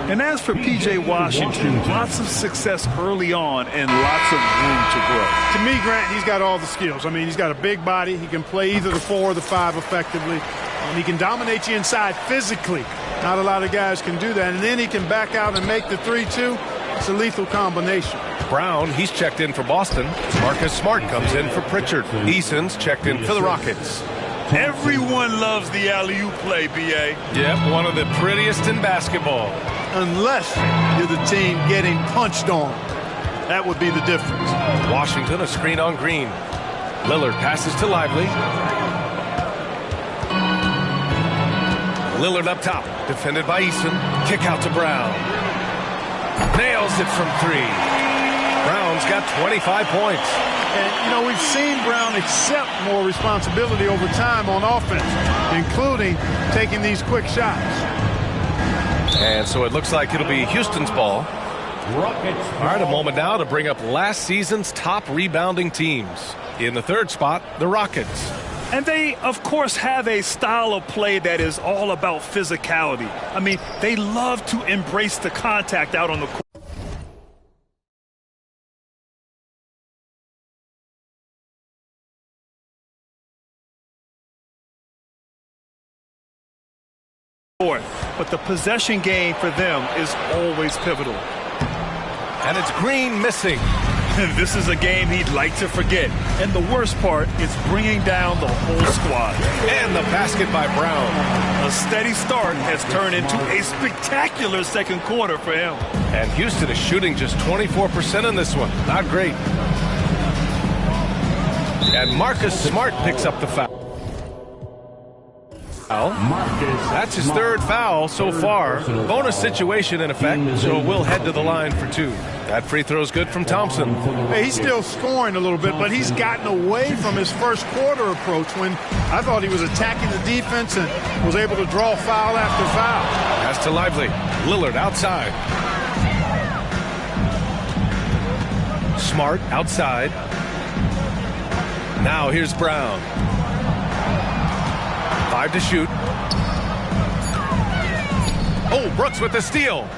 And as for P.J. Washington, lots of success early on and lots of room to grow. To me, Grant, he's got all the skills. I mean, he's got a big body. He can play either the 4 or the 5 effectively. And he can dominate you inside physically. Not a lot of guys can do that. And then he can back out and make the 3, too. It's a lethal combination. Brown, he's checked in for Boston. Marcus Smart comes in for Pritchard. Eason's checked in for the Rockets. Everyone loves the alley-oop play, B.A. Yep, one of the prettiest in basketball. Unless you're the team getting punched on. That would be the difference. Washington, a screen on Green. Lillard passes to Lively. Lillard up top, defended by Eason. Kick out to Brown. Nails it from 3. Brown's got 25 points. And, you know, we've seen Brown accept more responsibility over time on offense, including taking these quick shots. And so it looks like it'll be Houston's ball. All right, a moment now to bring up last season's top rebounding teams. In the third spot, the Rockets. And they, of course, have a style of play that is all about physicality. I mean, they love to embrace the contact out on the court. But the possession game for them is always pivotal. And it's Green missing. This is a game he'd like to forget. And the worst part is bringing down the whole squad. And the basket by Brown. A steady start has turned into a spectacular second quarter for him. And Houston is shooting just 24% in this one. Not great. And Marcus Smart picks up the foul. That's his third foul so far. Bonus situation in effect, so we'll head to the line for two. That free throw's good from Thompson. Hey, he's still scoring a little bit, but he's gotten away from his first quarter approach when I thought he was attacking the defense and was able to draw foul after foul. Pass to Lively. Lillard outside. Smart outside. Now here's Brown. 5 to shoot. Oh, Brooks with the steal.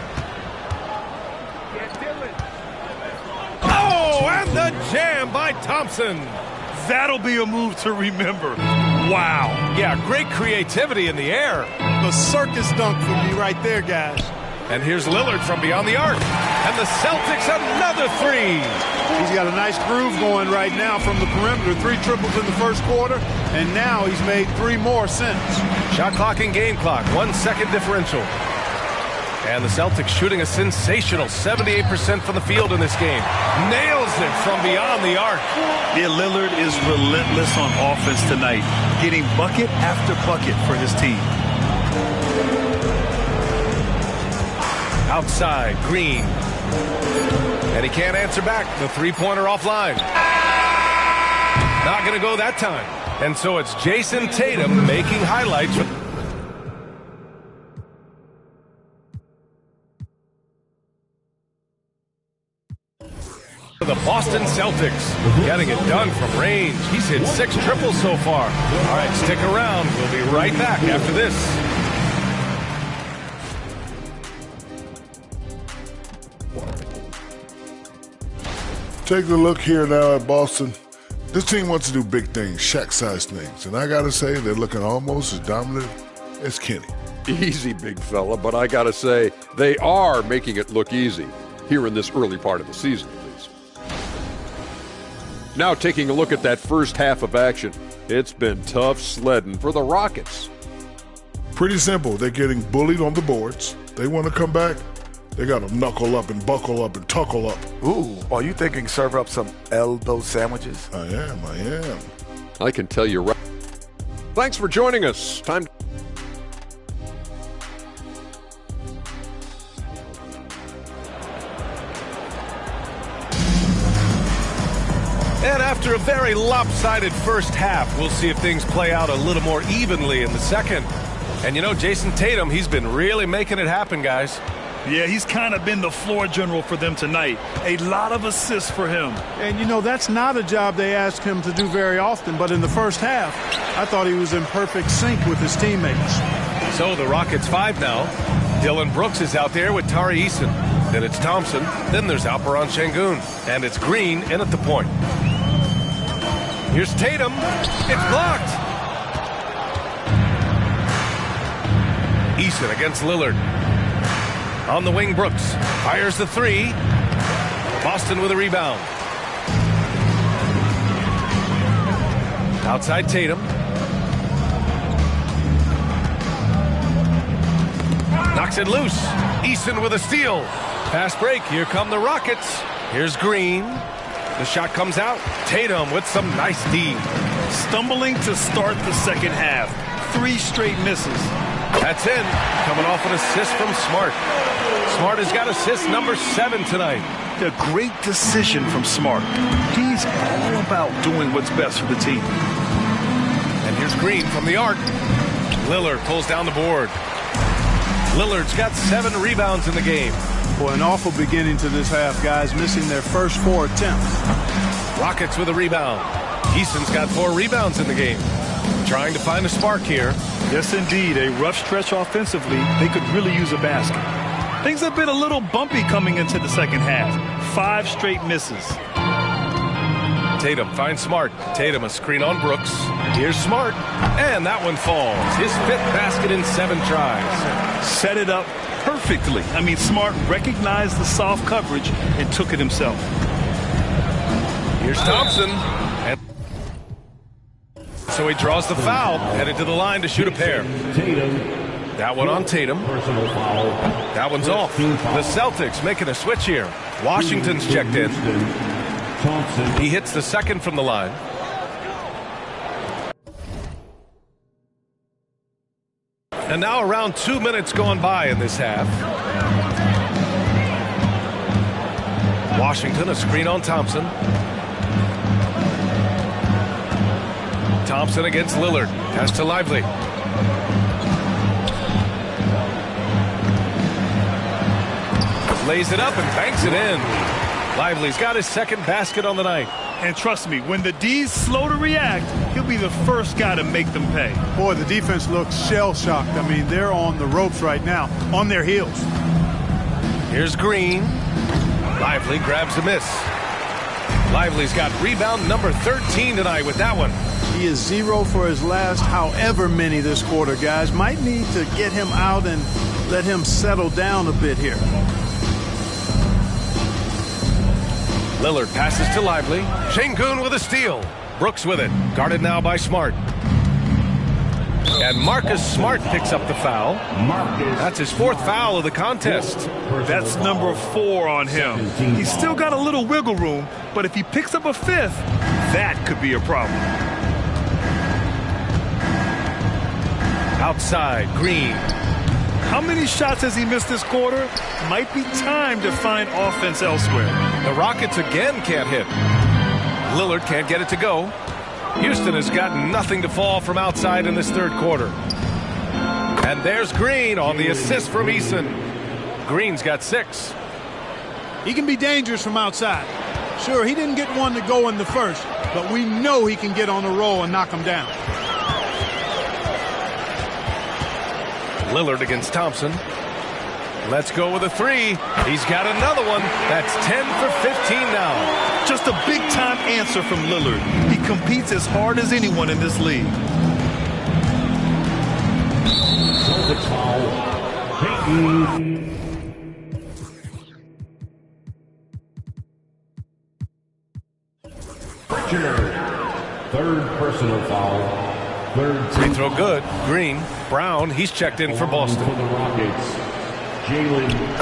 Oh, and the jam by Thompson. That'll be a move to remember. Wow. Yeah, great creativity in the air. The circus dunk for me right there, guys. And here's Lillard from beyond the arc. And the Celtics another three. He's got a nice groove going right now from the perimeter. 3 triples in the first quarter, and now he's made 3 more since. Shot clock and game clock, 1 second differential. And the Celtics shooting a sensational 78% from the field in this game. Nails it from beyond the arc. Yeah, Lillard is relentless on offense tonight, getting bucket after bucket for his team. Outside, Green. And he can't answer back. The three-pointer offline. Not going to go that time. And so it's Jason Tatum making highlights. For the Boston Celtics, getting it done from range. He's hit 6 triples so far. All right, stick around. We'll be right back after this. Take a look here now at Boston. This team wants to do big things, Shaq-sized things. And I got to say, they're looking almost as dominant as Kenny. Easy, big fella, but I got to say, they are making it look easy here in this early part of the season, at least. Now taking a look at that first half of action, it's been tough sledding for the Rockets. Pretty simple. They're getting bullied on the boards. They want to come back. They got to knuckle up and buckle up and tuckle up. Ooh, are you thinking serve up some elbow sandwiches? I am. I can tell you right. Thanks for joining us. Time. And after a very lopsided first half, we'll see if things play out a little more evenly in the second. And you know, Jason Tatum, he's been really making it happen, guys. Yeah, he's kind of been the floor general for them tonight. A lot of assists for him. And, you know, that's not a job they ask him to do very often. But in the first half, I thought he was in perfect sync with his teammates. So the Rockets 5 now. Dylan Brooks is out there with Tari Eason. Then it's Thompson. Then there's Alperon Şengün. And it's Green in at the point. Here's Tatum. It's blocked. Eason against Lillard. On the wing, Brooks fires the 3. Boston with a rebound. Outside Tatum. Knocks it loose. Eason with a steal. Fast break. Here come the Rockets. Here's Green. The shot comes out. Tatum with some nice D. Stumbling to start the second half. 3 straight misses. That's in. Coming off an assist from Smart. Smart has got assist number 7 tonight. A great decision from Smart. He's all about doing what's best for the team. And here's Green from the arc. Lillard pulls down the board. Lillard's got 7 rebounds in the game. Boy, an awful beginning to this half, guys, missing their first 4 attempts. Rockets with a rebound. Easton's got 4 rebounds in the game. Trying to find a spark here. Yes, indeed. A rough stretch offensively. They could really use a basket. Things have been a little bumpy coming into the second half. 5 straight misses. Tatum finds Smart. Tatum a screen on Brooks. Here's Smart. And that one falls. His 5th basket in 7 tries. Set it up perfectly. I mean, Smart recognized the soft coverage and took it himself. Here's Thompson. And so he draws the foul, headed to the line to shoot a pair. That one on Tatum. That one's off. The Celtics making a switch here. Washington's checked in. He hits the second from the line. And now around 2 minutes going by in this half. Washington a screen on Thompson. Thompson against Lillard. Pass to Lively. Lays it up and banks it in. Lively's got his 2nd basket on the night. And trust me, when the D's slow to react, he'll be the first guy to make them pay. Boy, the defense looks shell-shocked. I mean, they're on the ropes right now, on their heels. Here's Green. Lively grabs a miss. Lively's got rebound number 13 tonight with that one. He is 0 for his last however many this quarter, guys. Might need to get him out and let him settle down a bit here. Lillard passes to Lively. Şengün with a steal. Brooks with it. Guarded now by Smart. And Marcus Smart picks up the foul. That's his 4th foul of the contest. That's number 4 on him. He's still got a little wiggle room, but if he picks up a 5th, that could be a problem. Outside, Green. How many shots has he missed this quarter? Might be time to find offense elsewhere. The Rockets again can't hit. Lillard can't get it to go. Houston has got nothing to fall from outside in this 3rd quarter. And there's Green on the assist from Eason. Green's got 6. He can be dangerous from outside. Sure, he didn't get one to go in the first, but we know he can get on a roll and knock him down. Lillard against Thompson. Let's go with a 3. He's got another one. That's 10 for 15 now. Just a big-time answer from Lillard. He competes as hard as anyone in this league. Celtics foul. Payton. Pritchard. 3rd personal foul. Free throw good. Green. Brown, he's checked in for Boston. For the Rockets,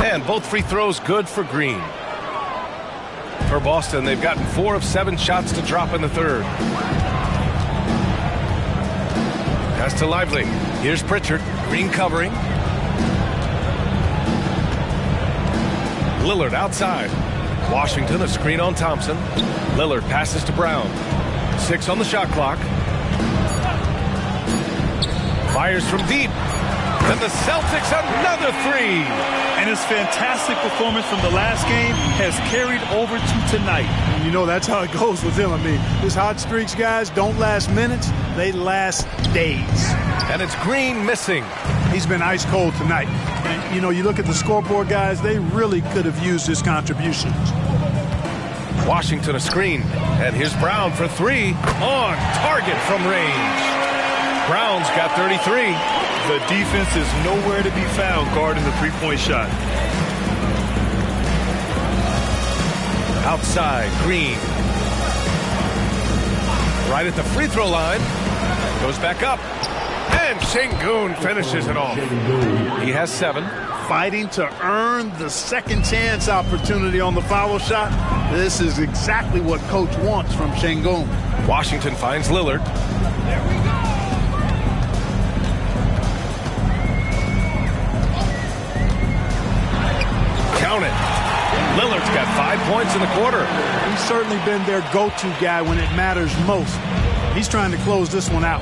and both free throws good for Green. For Boston, they've gotten 4 of 7 shots to drop in the 3rd. Pass to Lively. Here's Pritchard. Green covering. Lillard outside. Washington a screen on Thompson. Lillard passes to Brown. 6 on the shot clock. Fires from deep. And the Celtics another 3. And his fantastic performance from the last game has carried over to tonight. And you know, that's how it goes with him. I mean, his hot streaks, guys, don't last minutes. They last days. And it's Green missing. He's been ice cold tonight. And, you know, you look at the scoreboard, guys, they really could have used his contributions. Washington a screen. And here's Brown for 3. On target from range. Brown's got 33. The defense is nowhere to be found guarding the 3-point shot. Outside, Green. Right at the free throw line. Goes back up. And Şengün finishes it off. He has 7. Fighting to earn the second chance opportunity on the foul shot. This is exactly what coach wants from Şengün. Washington finds Lillard. There we go. Count it. Lillard's got 5 points in the quarter. He's certainly been their go-to guy when it matters most. He's trying to close this one out.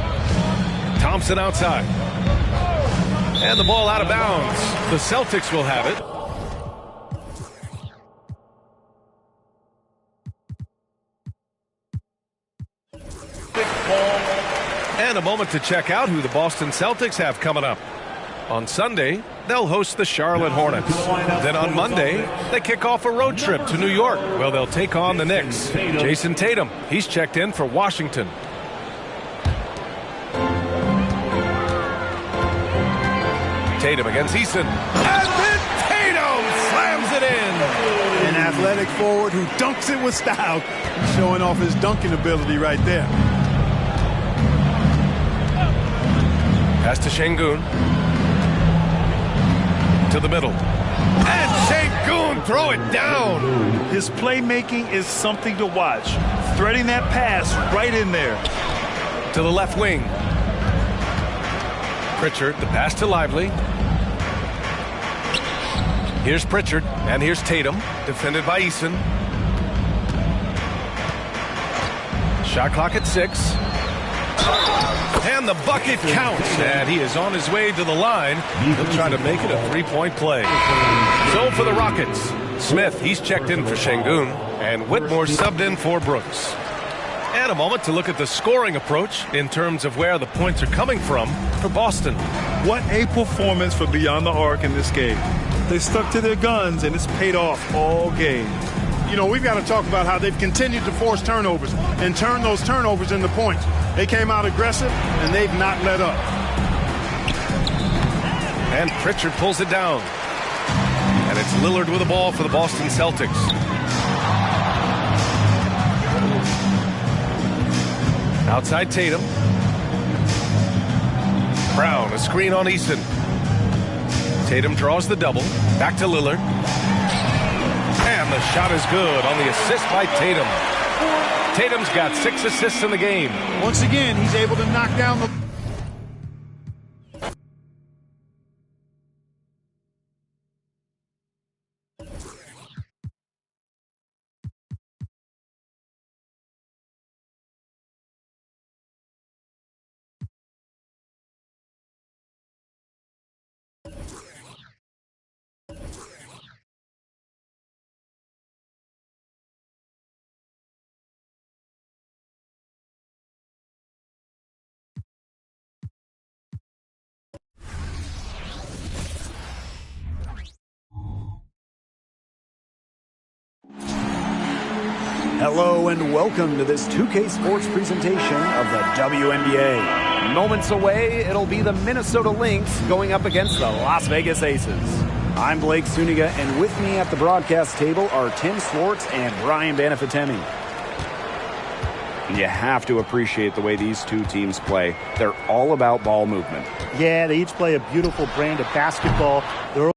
Thompson outside. And the ball out of bounds. The Celtics will have it. And a moment to check out who the Boston Celtics have coming up. On Sunday, they'll host the Charlotte Hornets. Then on Monday, they kick off a road trip to New York. Well, they'll take on the Knicks. Jason Tatum, he's checked in for Washington. Tatum against Eason. And then Tatum slams it in. An athletic forward who dunks it with style. He's showing off his dunking ability right there. Pass to Şengün. To the middle. And Şengün throw it down. His playmaking is something to watch. Threading that pass right in there. To the left wing. Pritchard, the pass to Lively. Here's Pritchard, and here's Tatum, defended by Eason. Shot clock at 6. And the bucket counts, and he is on his way to the line. He'll try to make it a three-point play. So for the Rockets, Smith, he's checked in for Şengün, and Whitmore subbed in for Brooks. And a moment to look at the scoring approach in terms of where the points are coming from for Boston. What a performance for Beyond the Arc in this game. They stuck to their guns, and it's paid off all game. You know, we've got to talk about how they've continued to force turnovers and turn those turnovers into points. They came out aggressive, and they've not let up. And Pritchard pulls it down. And it's Lillard with the ball for the Boston Celtics. Outside Tatum. Brown, a screen on Eason. Tatum draws the double. Back to Lillard. And the shot is good on the assist by Tatum. Tatum's got 6 assists in the game. Once again, he's able to knock down the... Hello and welcome to this 2K Sports presentation of the WNBA. Moments away, it'll be the Minnesota Lynx going up against the Las Vegas Aces. I'm Blake Zuniga, and with me at the broadcast table are Tim Swartz and Brian Banafitemi. You have to appreciate the way these two teams play. They're all about ball movement. Yeah, they each play a beautiful brand of basketball. They're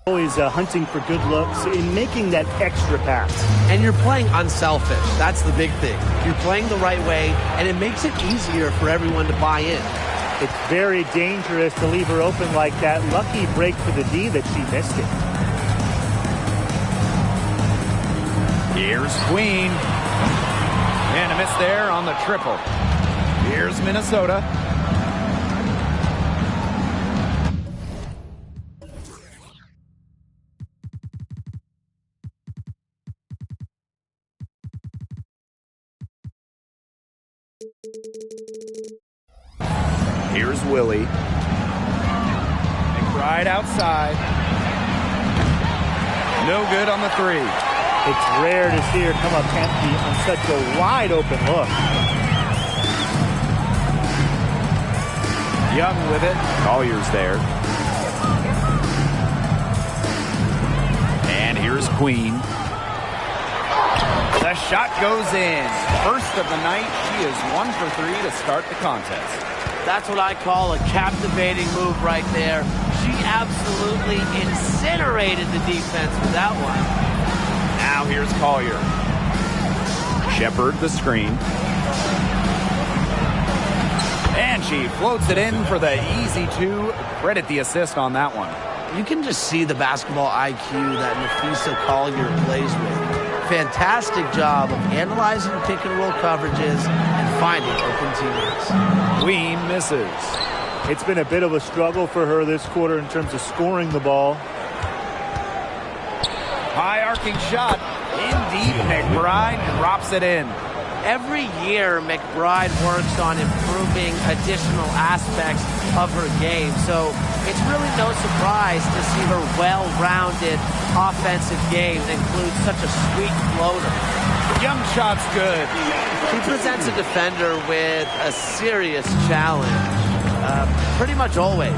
always hunting for good looks in making that extra pass. And you're playing unselfish. That's the big thing. You're playing the right way, and it makes it easier for everyone to buy in. It's very dangerous to leave her open like that. Lucky break for the D that she missed it. Here's Queen. And a miss there on the triple. Here's Minnesota. Here's Willie. McBride outside. No good on the three. It's rare to see her come up empty on such a wide open look. Young with it. Collier's there. And here's Queen. The shot goes in. First of the night, she is 1 for 3 to start the contest. That's what I call a captivating move right there. She absolutely incinerated the defense with that one. Now here's Collier. Shepard the screen. And she floats it in for the easy two. Credit the assist on that one. You can just see the basketball IQ that Nafisa Collier plays with. Fantastic job of analyzing pick and roll coverages and finding open teammates. Queen misses. It's been a bit of a struggle for her this quarter in terms of scoring the ball. High arcing shot. In deep, McBride drops it in. Every year, McBride works on improving additional aspects of her game. So it's really no surprise to see her well-rounded offensive game that includes such a sweet floater. Young shot's good. She presents a defender with a serious challenge, pretty much always.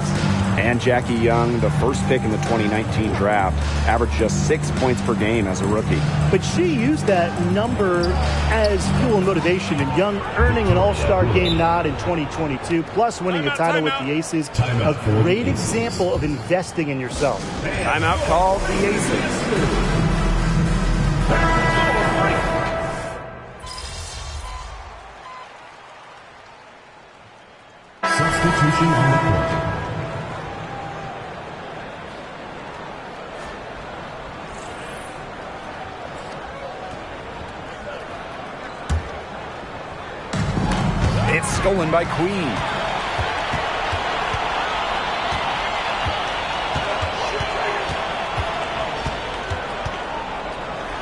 And Jackie Young, the first pick in the 2019 draft, averaged just 6 points per game as a rookie. But she used that number as fuel and motivation, and Young earning an All-Star game nod in 2022, plus winning a title with the Aces. A great example of investing in yourself. Timeout called the Aces. Substitution on the court. It's stolen by Queen.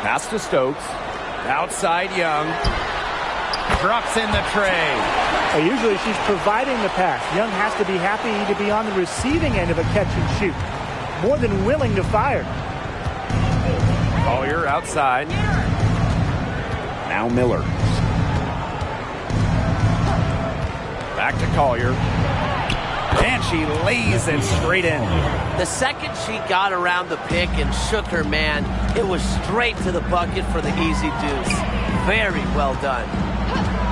Pass to Stokes. Outside Young. Drops in the tray. Usually she's providing the pass. Young has to be happy to be on the receiving end of a catch and shoot. More than willing to fire. Collier outside. Now Miller. Back to Collier. And she lays it straight in. The second she got around the pick and shook her man, it was straight to the bucket for the easy deuce. Very well done.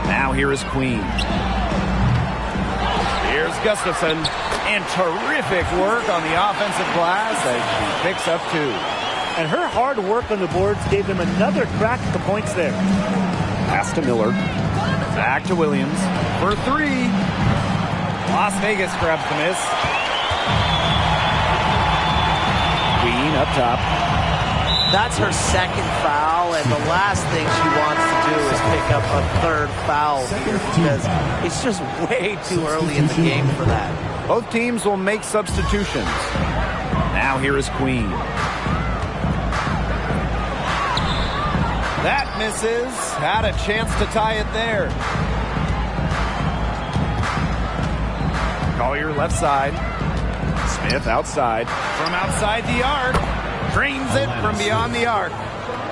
Now here is Queen. Here's Gustafson. And terrific work on the offensive glass as she picks up two. And her hard work on the boards gave them another crack at the points there. Pass to Miller. Back to Williams for three. Las Vegas grabs the miss. Queen up top. That's her second foul, and the last thing she wants to do is pick up a third foul here because it's just way too early in the game for that. Both teams will make substitutions. Now here is Queen. That misses. Had a chance to tie it there. Collier left side. Smith outside. From outside the arc. Drains it from beyond the arc.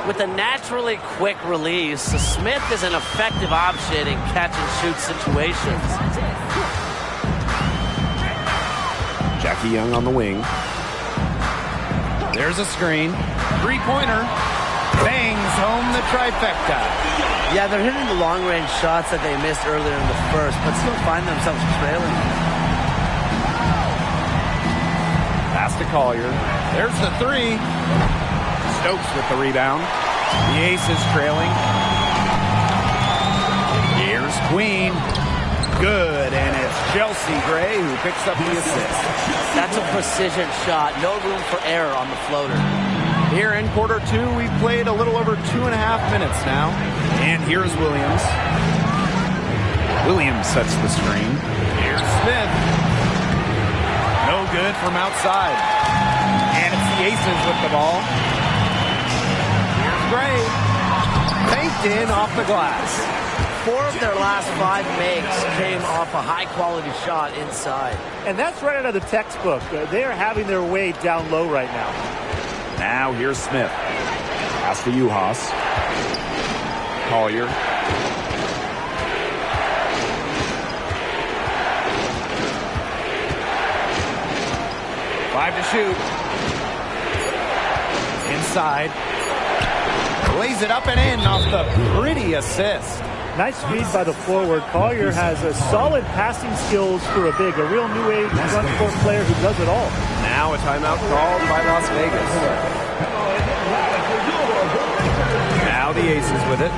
With a naturally quick release, Smith is an effective option in catch-and-shoot situations. Jackie Young on the wing. There's a screen. Three-pointer. Bangs home the trifecta. Yeah, they're hitting the long-range shots that they missed earlier in the first, but still find themselves trailing. Pass to Collier. There's the three. Stokes with the rebound. The Ace is trailing. Here's Queen. Good, and it's Chelsea Gray who picks up the assist. That's a precision shot. No room for error on the floater. Here in quarter two, we've played a little over 2.5 minutes now. And here's Williams. Williams sets the screen. Here's Smith. No good from outside. And it's the Aces with the ball. Here's Gray. Banked in off the glass. 4 of their last 5 makes came off a high-quality shot inside. And that's right out of the textbook. They are having their way down low right now. Now here's Smith. Pass to Uhas. Collier. Five to shoot. Inside. Lays it up and in off the pretty assist. Nice feed by the forward. Collier has a solid passing skills for a big, a real new age front court player who does it all. Now a timeout called by Las Vegas. Now the Aces with it.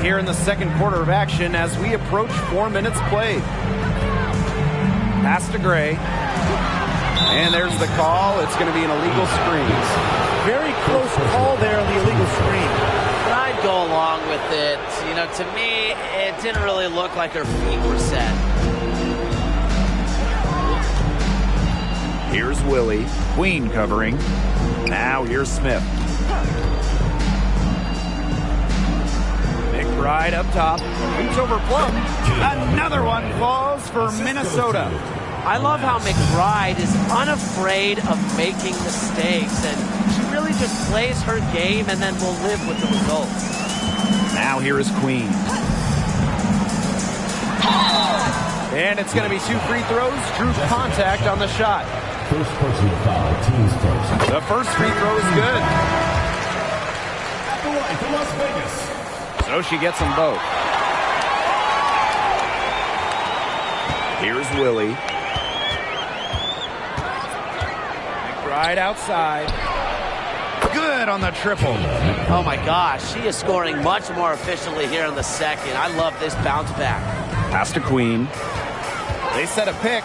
here in the second quarter of action as we approach 4 minutes played. Pass to Gray. And there's the call. It's going to be an illegal screen. Very close call there on the illegal screen. But I'd go along with it. You know, to me, it didn't really look like her feet were set. Here's Willie. Queen covering. Now here's Smith. McBride up top. Boots over Plum. Another one falls for Minnesota. I love how McBride is unafraid of making mistakes, and she really just plays her game and then will live with the results. Now here is Queen. And it's going to be 2 free throws. Drew contact on the shot. First personal foul, teams first. The first free throw is good. At the line for Las Vegas. So she gets them both. Here's Willie. McBride outside. Good on the triple. Oh my gosh, she is scoring much more efficiently here in the second. I love this bounce back. Pass to Queen. They set a pick.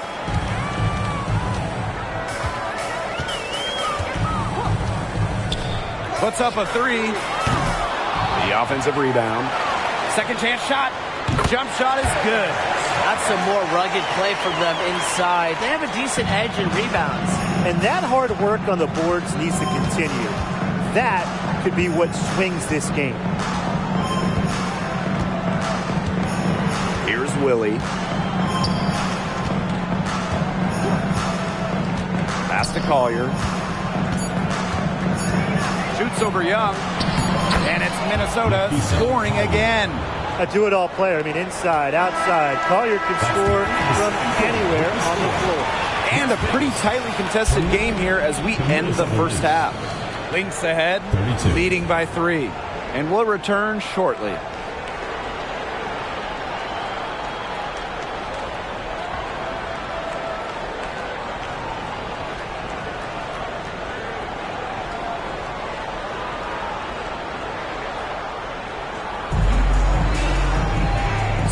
Puts up a 3. The offensive rebound. Second chance shot. Jump shot is good. That's some more rugged play for them inside. They have a decent edge in rebounds. And that hard work on the boards needs to continue. That could be what swings this game. Here's Willie. Pass to Collier. Shoots over Young. And it's Minnesota scoring again. A do-it-all player. I mean, inside, outside. Collier can score from anywhere on the floor. And a pretty tightly contested game here as we end the first half. Lynx ahead, 32. Leading by 3. And we'll return shortly.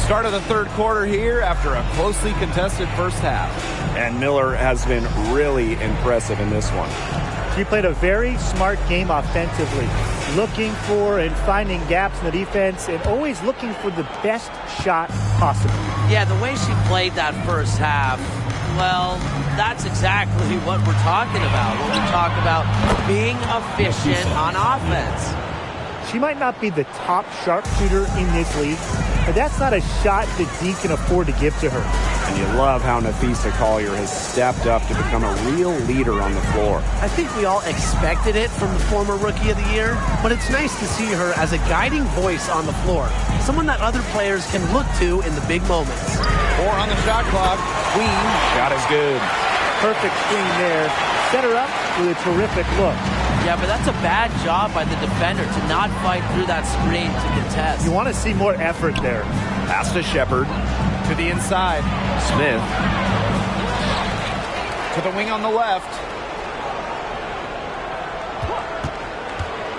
Start of the third quarter here after a closely contested first half. And Miller has been really impressive in this one. She played a very smart game offensively, looking for and finding gaps in the defense and always looking for the best shot possible. Yeah, the way she played that first half, well, that's exactly what we're talking about when we talk about being efficient on offense. She might not be the top sharpshooter in this league, but that's not a shot that D can afford to give to her. And you love how Nafisa Collier has stepped up to become a real leader on the floor. I think we all expected it from the former Rookie of the Year, but it's nice to see her as a guiding voice on the floor, someone that other players can look to in the big moments. 4 on the shot clock. Queen, shot is good. Perfect screen there. Set her up with a terrific look. Yeah, but that's a bad job by the defender to not fight through that screen to contest. You want to see more effort there. Pass to Shepard. To the inside. Smith. To the wing on the left.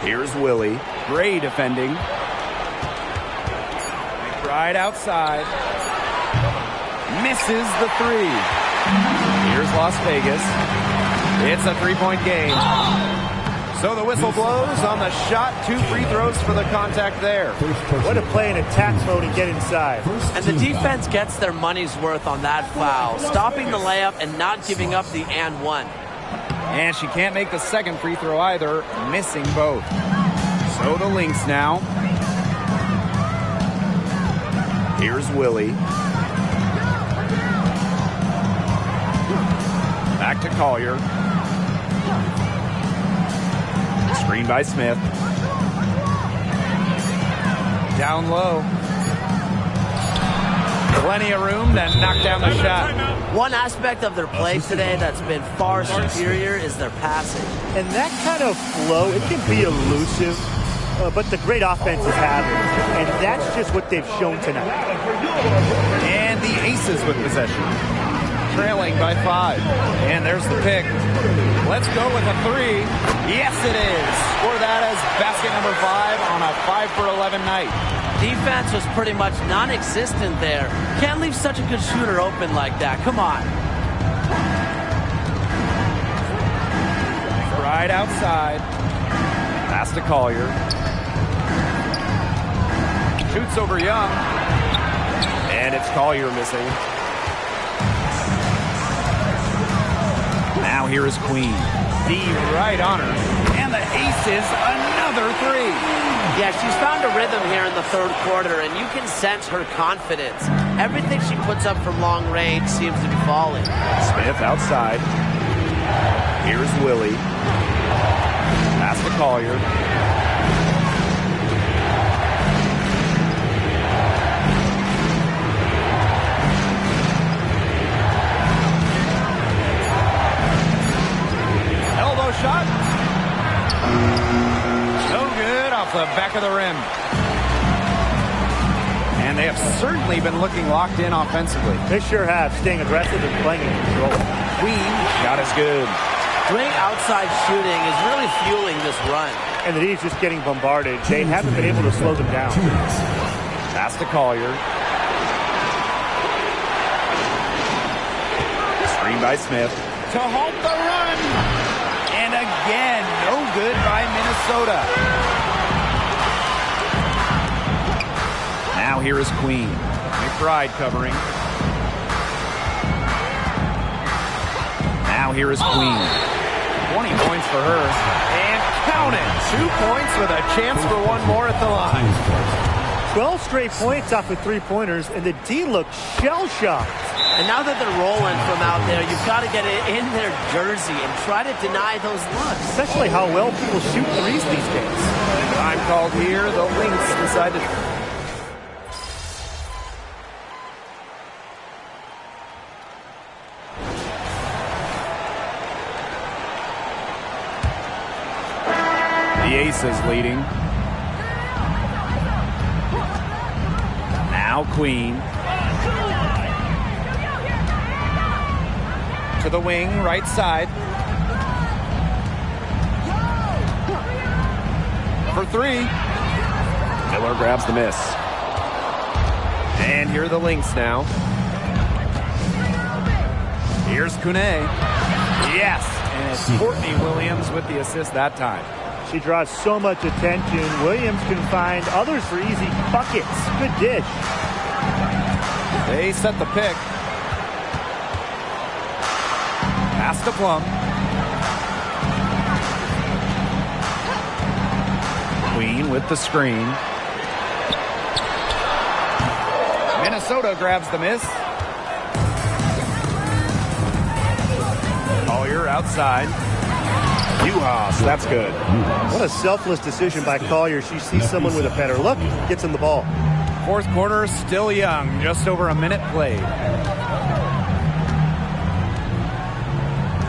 Here's Willie. Gray defending. McBride outside. Misses the 3. Here's Las Vegas. It's a 3-point game. So the whistle blows on the shot. 2 free throws for the contact there. What a play in attack mode and get inside. And the defense gets their money's worth on that foul, stopping the layup and not giving up the and one. And she can't make the second free throw either, missing both. So the Lynx now. Here's Willie. Back to Collier. Screen by Smith. Down low. Plenty of room to knock down the shot. One aspect of their play today that's been far superior is their passing. And that kind of flow, it can be elusive, but the great offenses have it. And that's just what they've shown tonight. And the Aces with possession. trailing by 5. And there's the pick. Let's go with a 3. Yes, it is. Score that as basket number 5 on a 5 for 11 night. Defense was pretty much non-existent there. Can't leave such a good shooter open like that. Come on. Right outside. Pass to Collier. Shoots over Young. And it's Collier missing. Now here is Queen. The right on her. And the aces, another 3. Yeah, she's found a rhythm here in the third quarter, and you can sense her confidence. Everything she puts up from long range seems to be falling. Smith outside. Here's Willie. Pass to Collier. Elbow shot. No good off the back of the rim. And they have certainly been looking locked in offensively. They sure have, staying aggressive and playing in control. Queen, shot is good. Great outside shooting is really fueling this run. And the D's just getting bombarded. They haven't been able to slow them down. Pass to Collier. Screen by Smith. To halt the run. And again, no good by Minnesota. Now here is Queen. McBride covering. Now here is Queen. 20 points for her. And count it. 2 points with a chance for one more at the line. 12 straight points off of three-pointers, and the D looks shell-shocked. And now that they're rolling from out there, you've got to get it in their jersey and try to deny those looks. Especially how well people shoot threes these days. Time called here. The Lynx decided. The Aces leading. Now Queen. To the wing, right side. For 3. Miller grabs the miss. And here are the Lynx now. Here's Kune. Yes, and it's Courtney Williams with the assist that time. She draws so much attention. Williams can find others for easy buckets. Good dish. They set the pick. Pass to Plum. Queen with the screen. Minnesota grabs the miss. Collier outside. Uhas, that's good. What a selfless decision by Collier. She sees someone with a better look, gets him the ball. Fourth quarter, still young. Just over a minute played.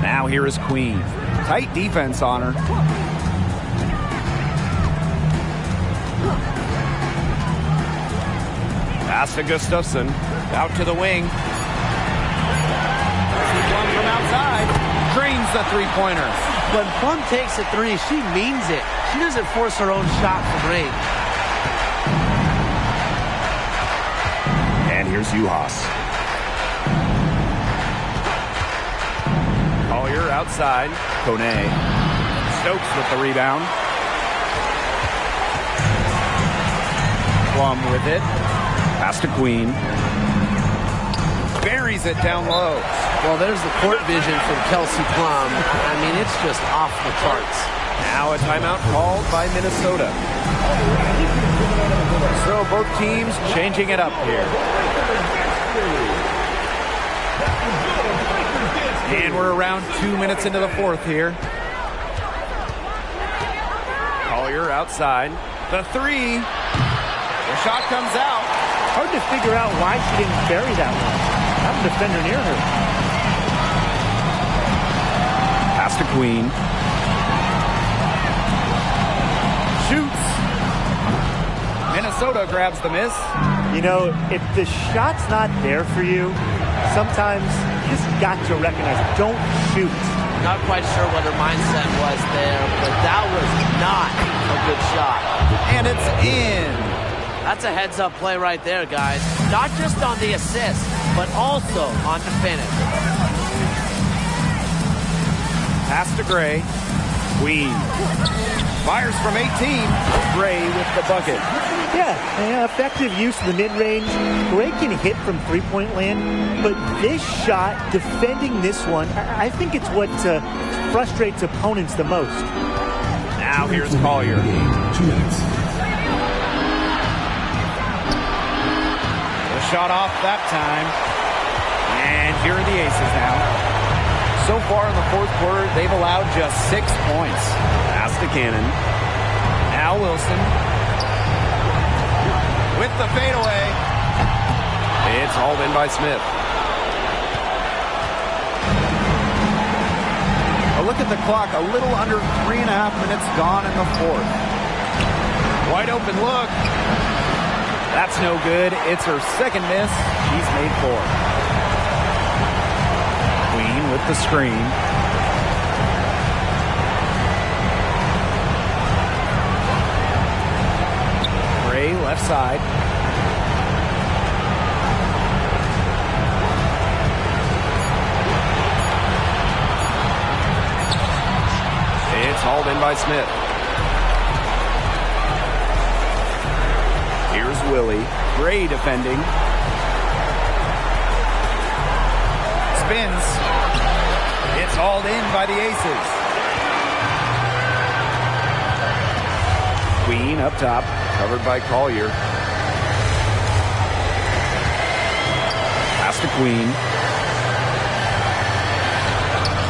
Now here is Queen. Tight defense on her. Pass to Gustafson. Out to the wing. Plum from outside. Drains the three-pointer. When Plum takes a 3, she means it. She doesn't force her own shot from range. And here's Uhas. Collier outside. Kone. Stokes with the rebound. Plum with it. Pass to Queen. Buries it down low. Well, there's the court vision from Kelsey Plum. I mean, it's just off the charts. Now a timeout called by Minnesota. So both teams changing it up here. And we're around 2 minutes into the fourth here. Collier outside. The 3. The shot comes out. Hard to figure out why she didn't bury that one. Have a defender near her. Pass to Queen. Shoots. Minnesota grabs the miss. You know, if the shot's not there for you, sometimes You just got to recognize it. Don't shoot. Not quite sure what her mindset was there, but that was not a good shot. And it's in. That's a heads-up play right there, guys. Not just on the assist, but also on the finish. Pass to Gray. Queen fires from 18. Gray with the bucket. Yeah, effective use of the mid-range. Gray can hit from three-point land, but this shot, defending this one, I think it's what frustrates opponents the most. Now here's Collier. 2 minutes. The shot off that time. And here are the Aces now. So far in the fourth quarter, they've allowed just 6 points. Pass to Cannon. Now Wilson. With the fadeaway. It's hauled in by Smith. A look at the clock. A little under 3.5 minutes gone in the fourth. Wide open look. That's no good. It's her second miss. She's made 4. Queen with the screen. Gray left side. It's hauled in by Smith. Here's Willie. Gray defending. Spins. It's hauled in by the Aces. Queen up top. Covered by Collier. Pass to Queen.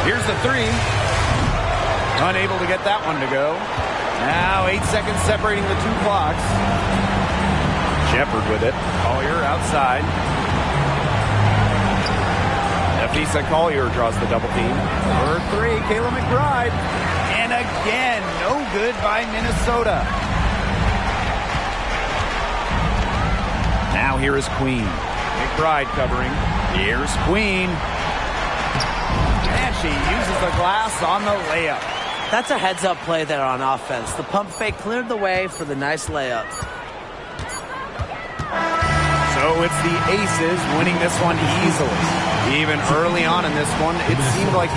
Here's the 3. Unable to get that one to go. Now 8 seconds separating the 2 clocks. Shepard with it. Collier outside. Nafisa Collier draws the double team. For 3, Kayla McBride. And again, no good by Minnesota. Now here is Queen. McBride covering. Here's Queen. And she uses the glass on the layup. That's a heads-up play there on offense. The pump fake cleared the way for the nice layup. So it's the Aces winning this one easily. Even early on in this one, it seemed like